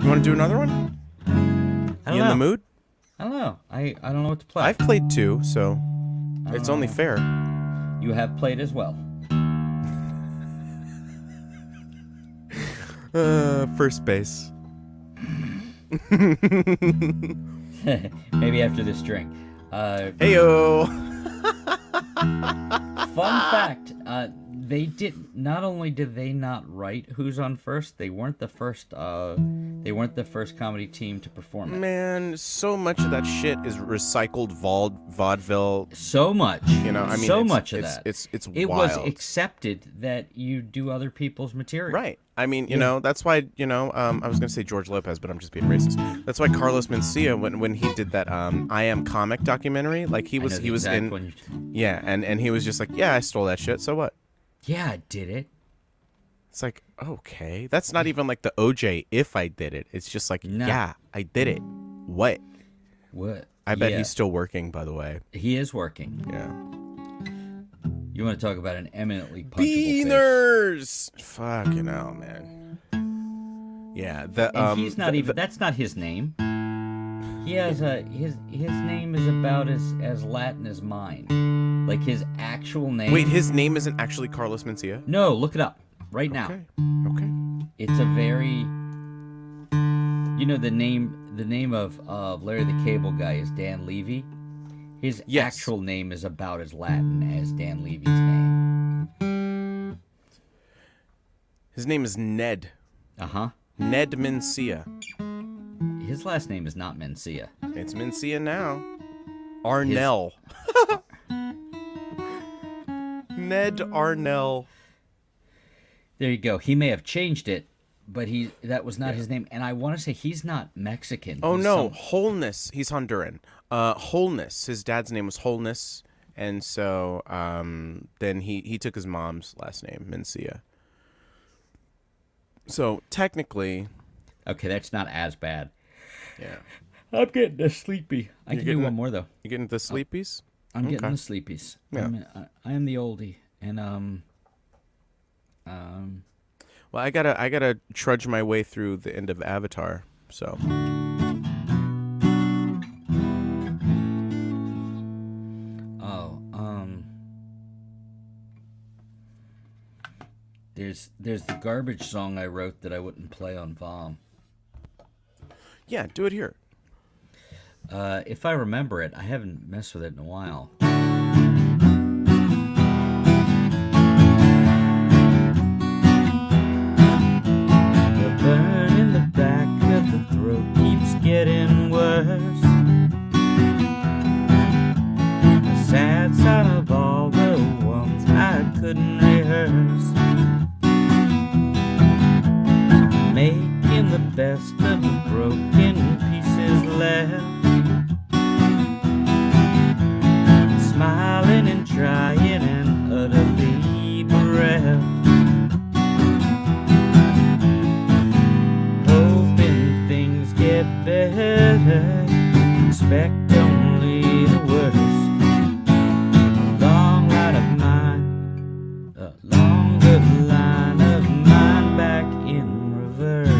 You want to do another one? I don't You know. in the mood? I don't know. I don't know what to play. I've played 2, so it's only fair. You have played as well. First base. Maybe after this drink. Heyo! Fun fact, not only did they not write Who's on First, they weren't the first comedy team to perform it. Man, so much of that shit is recycled vaudeville. So much. So much of that. It's It wild. was accepted that you do other people's material. Right. I mean, that's why, I was going to say George Lopez, but I'm just being racist. That's why Carlos Mencia, when he did that I Am Comic documentary, like he was in... Yeah, and he was just like, yeah, I stole that shit, so what? Yeah, I did it. It's like, okay. That's not even like the OJ if I did it. It's just like, yeah, I did it. What? What? I bet he's still working, by the way. He is working. Yeah. You want to talk about an eminently punchable Beaners! Fucking hell, man. Yeah, and he's not even. That's not his name. He has his name is about as Latin as mine. Like his actual name. Wait, his name isn't actually Carlos Mencia? No, look it up right now. Okay. It's a very. The name of Larry the Cable Guy is Dan Levy. His actual name is about as Latin as Dan Levy's name. His name is Ned. Uh-huh. Ned Mencia. His last name is not Mencia. It's Mencia now. Arnell. Ned Arnell. There you go. He may have changed it, but that was not his name. And I want to say he's not Mexican. Oh, no. Wholeness. He's Honduran. Wholeness. His dad's name was Wholeness. And so then he took his mom's last name, Mencia. So technically... Okay, that's not as bad. Yeah. I'm getting sleepy. I can do one more, though. You getting the sleepies? I'm getting the sleepies. Yeah. I am the oldie. And, Well, I gotta trudge my way through the end of Avatar, so... There's the garbage song I wrote that I wouldn't play on Vom. Yeah, do it here. If I remember it, I haven't messed with it in a while. The burn in the back of the throat keeps getting worse. The sad side of all the ones I couldn't rehearse. Making the best of the broken pieces left. Smiling and trying and utterly bereft. Hoping things get better. Expect only the worst. A long line of mine. A longer line of mine back in reverse.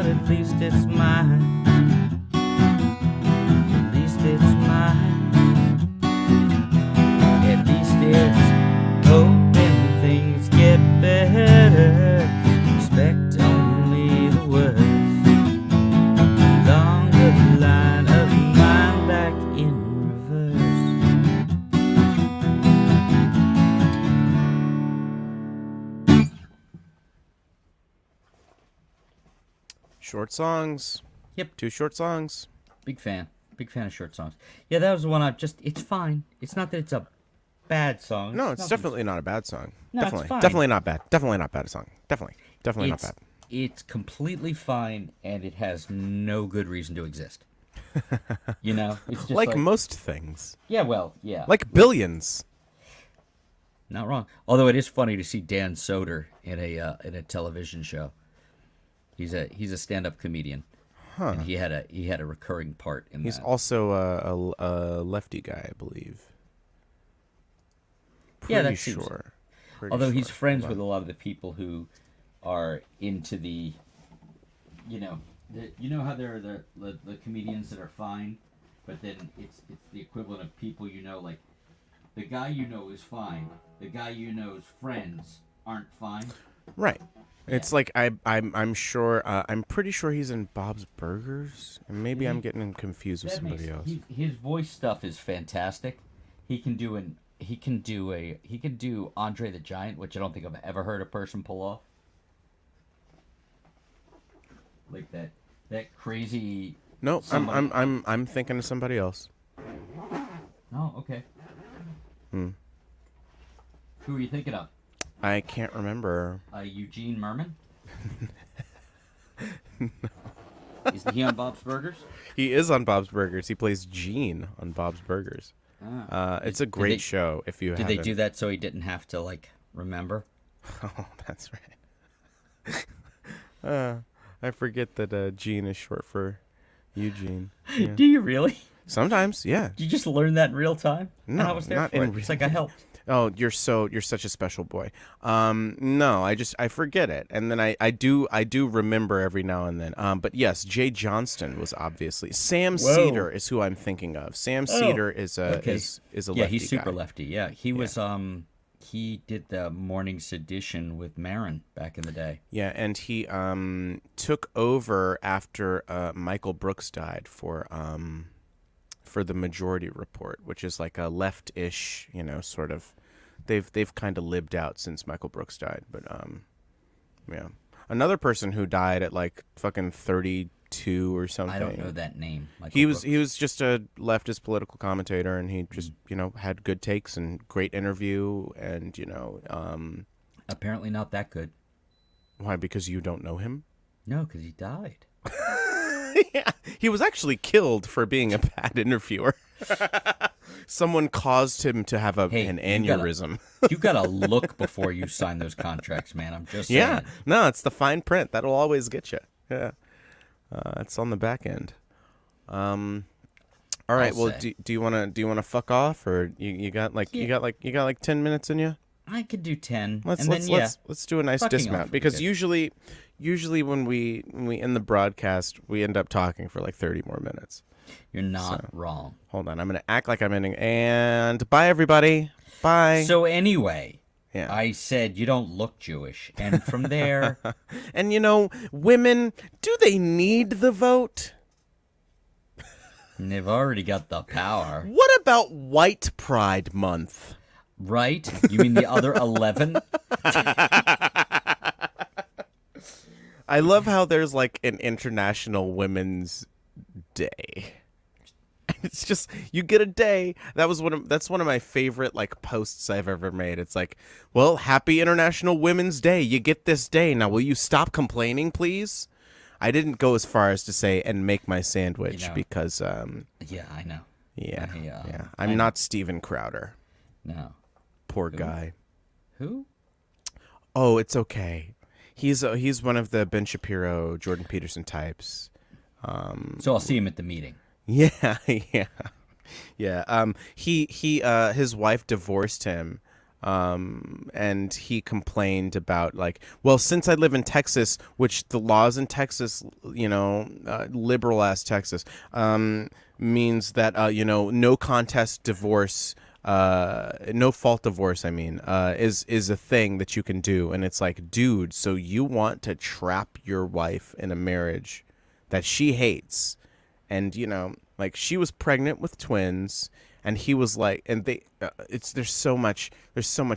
but at least it's mine. At least it's mine. At least it's hoping things get better. Expect only the worst. Along the line of mine back in reverse. Short songs. Yep. 2 short songs. Big fan. Big fan of short songs. Yeah, that was the one it's fine. It's not that it's a bad song. No, it's definitely not a bad song. No, it's definitely. fine. Definitely not bad. Definitely not bad song. Definitely not bad. It's completely fine, and it has no good reason to exist. You know? It's just like most things. Yeah, well, yeah. Like Billions. Not wrong. Although it is funny to see Dan Soder in a television show. He's a stand-up comedian. Huh. And he had a recurring part in He's that. also a lefty guy, I believe. Pretty Yeah, that seems. sure. Although he's friends with a lot of the people who are into the, you know how there are the comedians that are fine, but then it's the equivalent of people like the guy is fine, the guy know's friends aren't fine. Right. Yeah. It's like I'm sure I'm pretty sure he's in Bob's Burgers, and maybe I'm getting him confused with somebody else. His voice stuff is fantastic. He can do Andre the Giant, which I don't think I've ever heard a person pull off. Like that crazy. No, I'm thinking of somebody else. Oh, okay. Who are you thinking of? I can't remember. Eugene Merman? No. Isn't he on Bob's Burgers? He is on Bob's Burgers. He plays Gene on Bob's Burgers. It's a great show. If you did haven't. they do that so he didn't have to remember? Oh, that's right. I forget that Gene is short for Eugene. Yeah. Do you really? Sometimes, yeah. Did you just learn that in real time? No, I was there not for in it. It's like I helped. Oh, you're such a special boy. No, I forget it, and then I do remember every now and then. But yes, Jay Johnston was obviously Sam Cedar is who I'm thinking of. Sam Cedar is a is a lefty yeah, he's super guy. lefty. Yeah, he was he did the Morning Sedition with Maron back in the day. Yeah, and he took over after Michael Brooks died for the Majority Report, which is like a left-ish, sort of. They've kind of lived out since Michael Brooks died, but yeah. Another person who died at like fucking 32 or something. I don't know that name. He was just a leftist political commentator, and he just had good takes and great interview, and apparently not that good. Why? Because you don't know him? No, because he died. Yeah, he was actually killed for being a bad interviewer. Someone caused him to have an aneurysm. You gotta look before you sign those contracts, man. I'm just saying. Yeah, no, it's the fine print that'll always get you. Yeah, it's on the back end. All right. Well, do you wanna fuck off, or you got like 10 minutes in you? I could do 10. Let's do a nice dismount, because usually when we end the broadcast, we end up talking for like 30 more minutes. You're not wrong. Hold on, I'm gonna act like I'm ending. And bye, everybody. Bye. So anyway, yeah. I said you don't look Jewish, and from there, and women, do they need the vote? they've already got the power. What about White Pride Month? Right? You mean the other 11? I love how there's like an International Women's Day. It's just, you get a day. That's one of my favorite like posts I've ever made. It's like, well, happy International Women's Day. You get this day. Now, will you stop complaining, please? I didn't go as far as to say and make my sandwich because yeah, I know. Yeah. I'm not Steven Crowder. No. Poor guy. Who? Oh, it's okay. He's one of the Ben Shapiro, Jordan Peterson types. So I'll see him at the meeting. Yeah. He his wife divorced him and he complained about like, well, since I live in Texas, which the laws in Texas, liberal ass Texas, means that no contest divorce, no fault divorce, is a thing that you can do. And it's like, dude, so you want to trap your wife in a marriage that she hates, and like, she was pregnant with twins, and he was like, and there's so much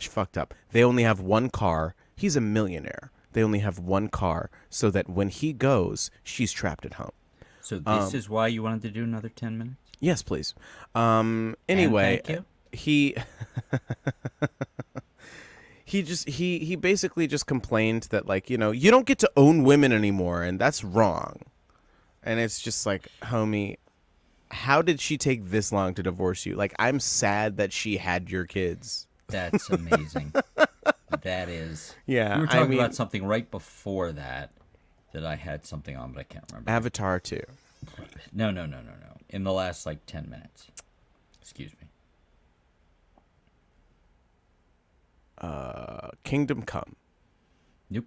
fucked up. They only have one car. He's a millionaire. They only have one car, so that when he goes, she's trapped at home. So this is why you wanted to do another 10 minutes? Yes, please. Anyway, And thank you. he he basically just complained that, like, you don't get to own women anymore, and that's wrong. And it's just like, homie, how did she take this long to divorce you? Like, I'm sad that she had your kids. That's amazing. That is. Yeah, We were talking about something right before that I had something on, but I can't remember. Avatar 2. No. In the last, 10 minutes. Excuse me. Kingdom Come. Nope.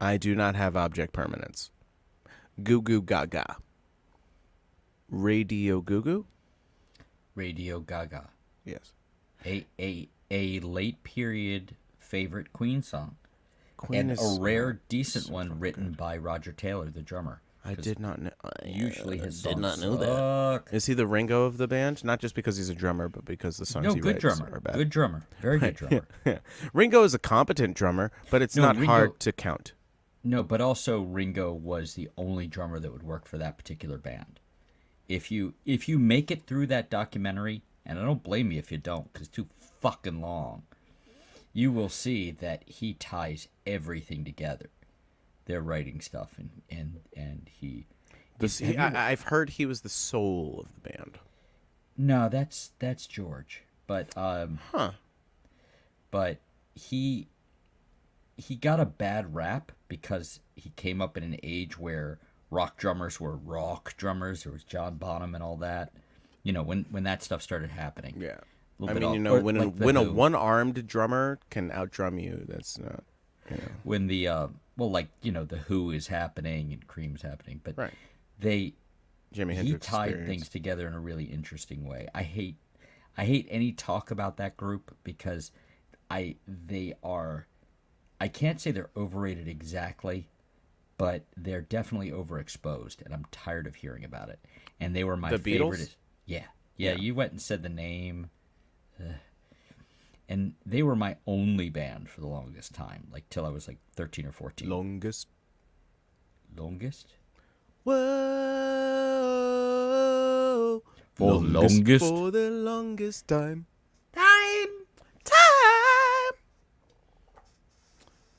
I do not have object permanence. Goo Goo Gaga. Radio Goo Goo? Radio Gaga. Yes. A late period favorite Queen song. Queen and is a rare, decent so one written by Roger Taylor, the drummer. I did not know. Usually his songs did not know suck. that. Is he the Ringo of the band? Not just because he's a drummer, but because the songs No, he good writes drummer. are bad. Good drummer. Very good drummer. Yeah. Ringo is a competent drummer, but it's not Ringo- hard to count. No, but also Ringo was the only drummer that would work for that particular band. If you make it through that documentary, and I don't blame you if you don't, because it's too fucking long, you will see that he ties everything together. They're writing stuff, and he. I've heard he was the soul of the band. No, that's George, but but he got a bad rap because he came up in an age where rock drummers were rock drummers. There was John Bonham and all that. When that stuff started happening. Yeah. A I bit mean, off. when a one-armed drummer can outdrum you, that's not. When the the Who is happening and Cream's happening, but Right. Jimi Hendrix he tied experience. things together in a really interesting way. I hate any talk about that group because I can't say they're overrated exactly, but they're definitely overexposed, and I'm tired of hearing about it. And they were my The favorite. Beatles? Yeah. You went and said the name. And they were my only band for the longest time, till I was 13 or 14. Longest. Whoa. For longest. For the longest time. Time.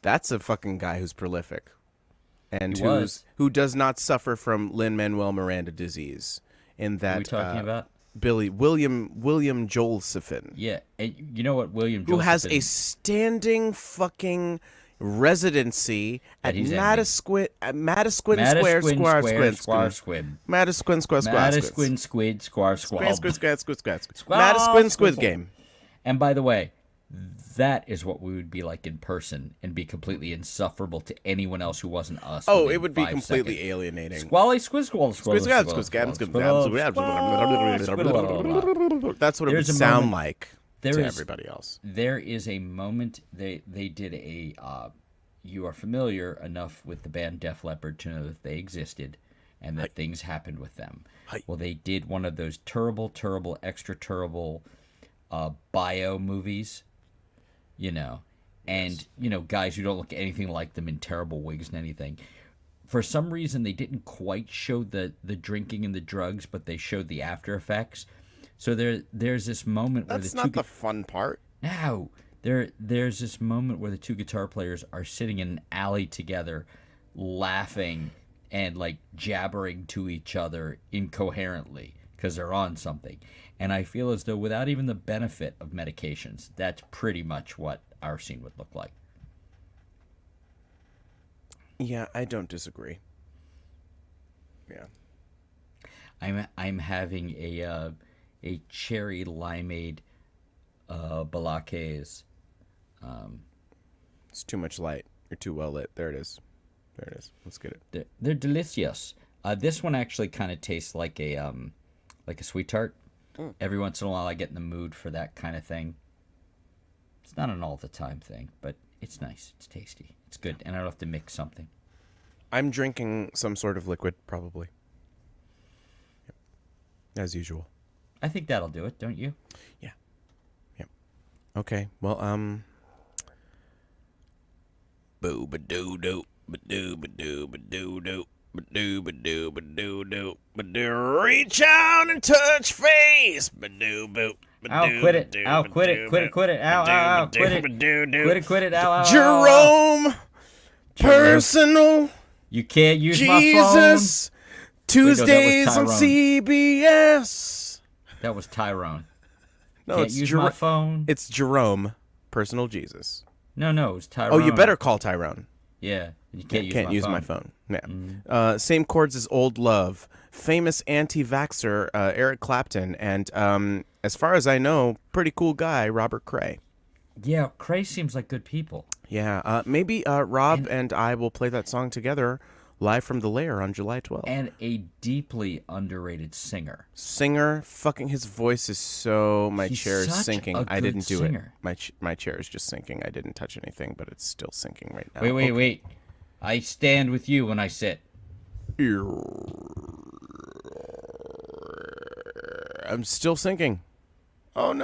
That's a fucking guy who's prolific. And He was. who does not suffer from Lin-Manuel Miranda disease. In that, What are we talking about? William Josephson. Yeah, and you know what William Who has a Josephson- standing fucking residency at he's Madisquin Square Madisquin Square Square Square Squid. Madisquin Square Square Madisquin Squid Square Squab. Madisquin Squid Game. And by the way, that is what we would be like in person and be completely insufferable to anyone else who wasn't us. Oh, within it would be 5 completely seconds. alienating. Squally squiz squall squall That's what it would sound like to everybody else. There is a moment they did a you are familiar enough with the band Def Leppard to know that they existed and that things happened with them. Well, they did one of those terrible, extra terrible bio movies, and guys who don't look anything like them in terrible wigs and anything. For some reason, they didn't quite show the drinking and the drugs, but they showed the after effects. So there's this moment where That's not the fun part. No, there's this moment where the two guitar players are sitting in an alley together, laughing and jabbering to each other incoherently because they're on something. And I feel as though without even the benefit of medications, that's pretty much what our scene would look like. Yeah, I don't disagree. Yeah. I'm having a cherry limeade Balaques It's too much light. You're too well lit. There it is. There it is. Let's get it. They're delicious. This one actually kind of tastes like a sweet tart. Every once in a while, I get in the mood for that kind of thing. It's not an all the time thing, but it's nice. It's tasty. It's good, and I don't have to mix something. I'm drinking some sort of liquid, probably. Yep. As usual. I think that'll do it, don't you? Yeah. Yep. Okay. Well, boo ba doo doo ba doo ba doo ba doo doo ba doo ba doo ba doo doo ba doo. Reach out and touch face. Ba doo boo. Ow, quit it. Ow, quit it. Quit it. Quit it. Ow, ow, ow. Quit it. Quit it. Quit it. Ow, ow, ow. Jerome. Personal. You can't use Jesus. my phone. Tuesdays Wait, no, on CBS. That was Tyrone. No, Can't it's use my phone. It's Jerome. Personal Jesus. No, it was Tyrone. Oh, you better call Tyrone. Yeah. You Can't use my phone. Yeah. Mm-hmm. Same chords as Old Love. Famous anti-vaxxer Eric Clapton. And as far as I know, pretty cool guy, Robert Cray. Yeah, Cray seems like good people. Yeah. Maybe Rob and I will play that song together live from the Lair on July 12th. And a deeply underrated singer. Fucking his voice is so... My He's chair is such sinking. a I didn't good do singer. it. My chair is just sinking. I didn't touch anything, but it's still sinking right now. Wait. I stand with you when I sit. I'm still sinking. Oh no.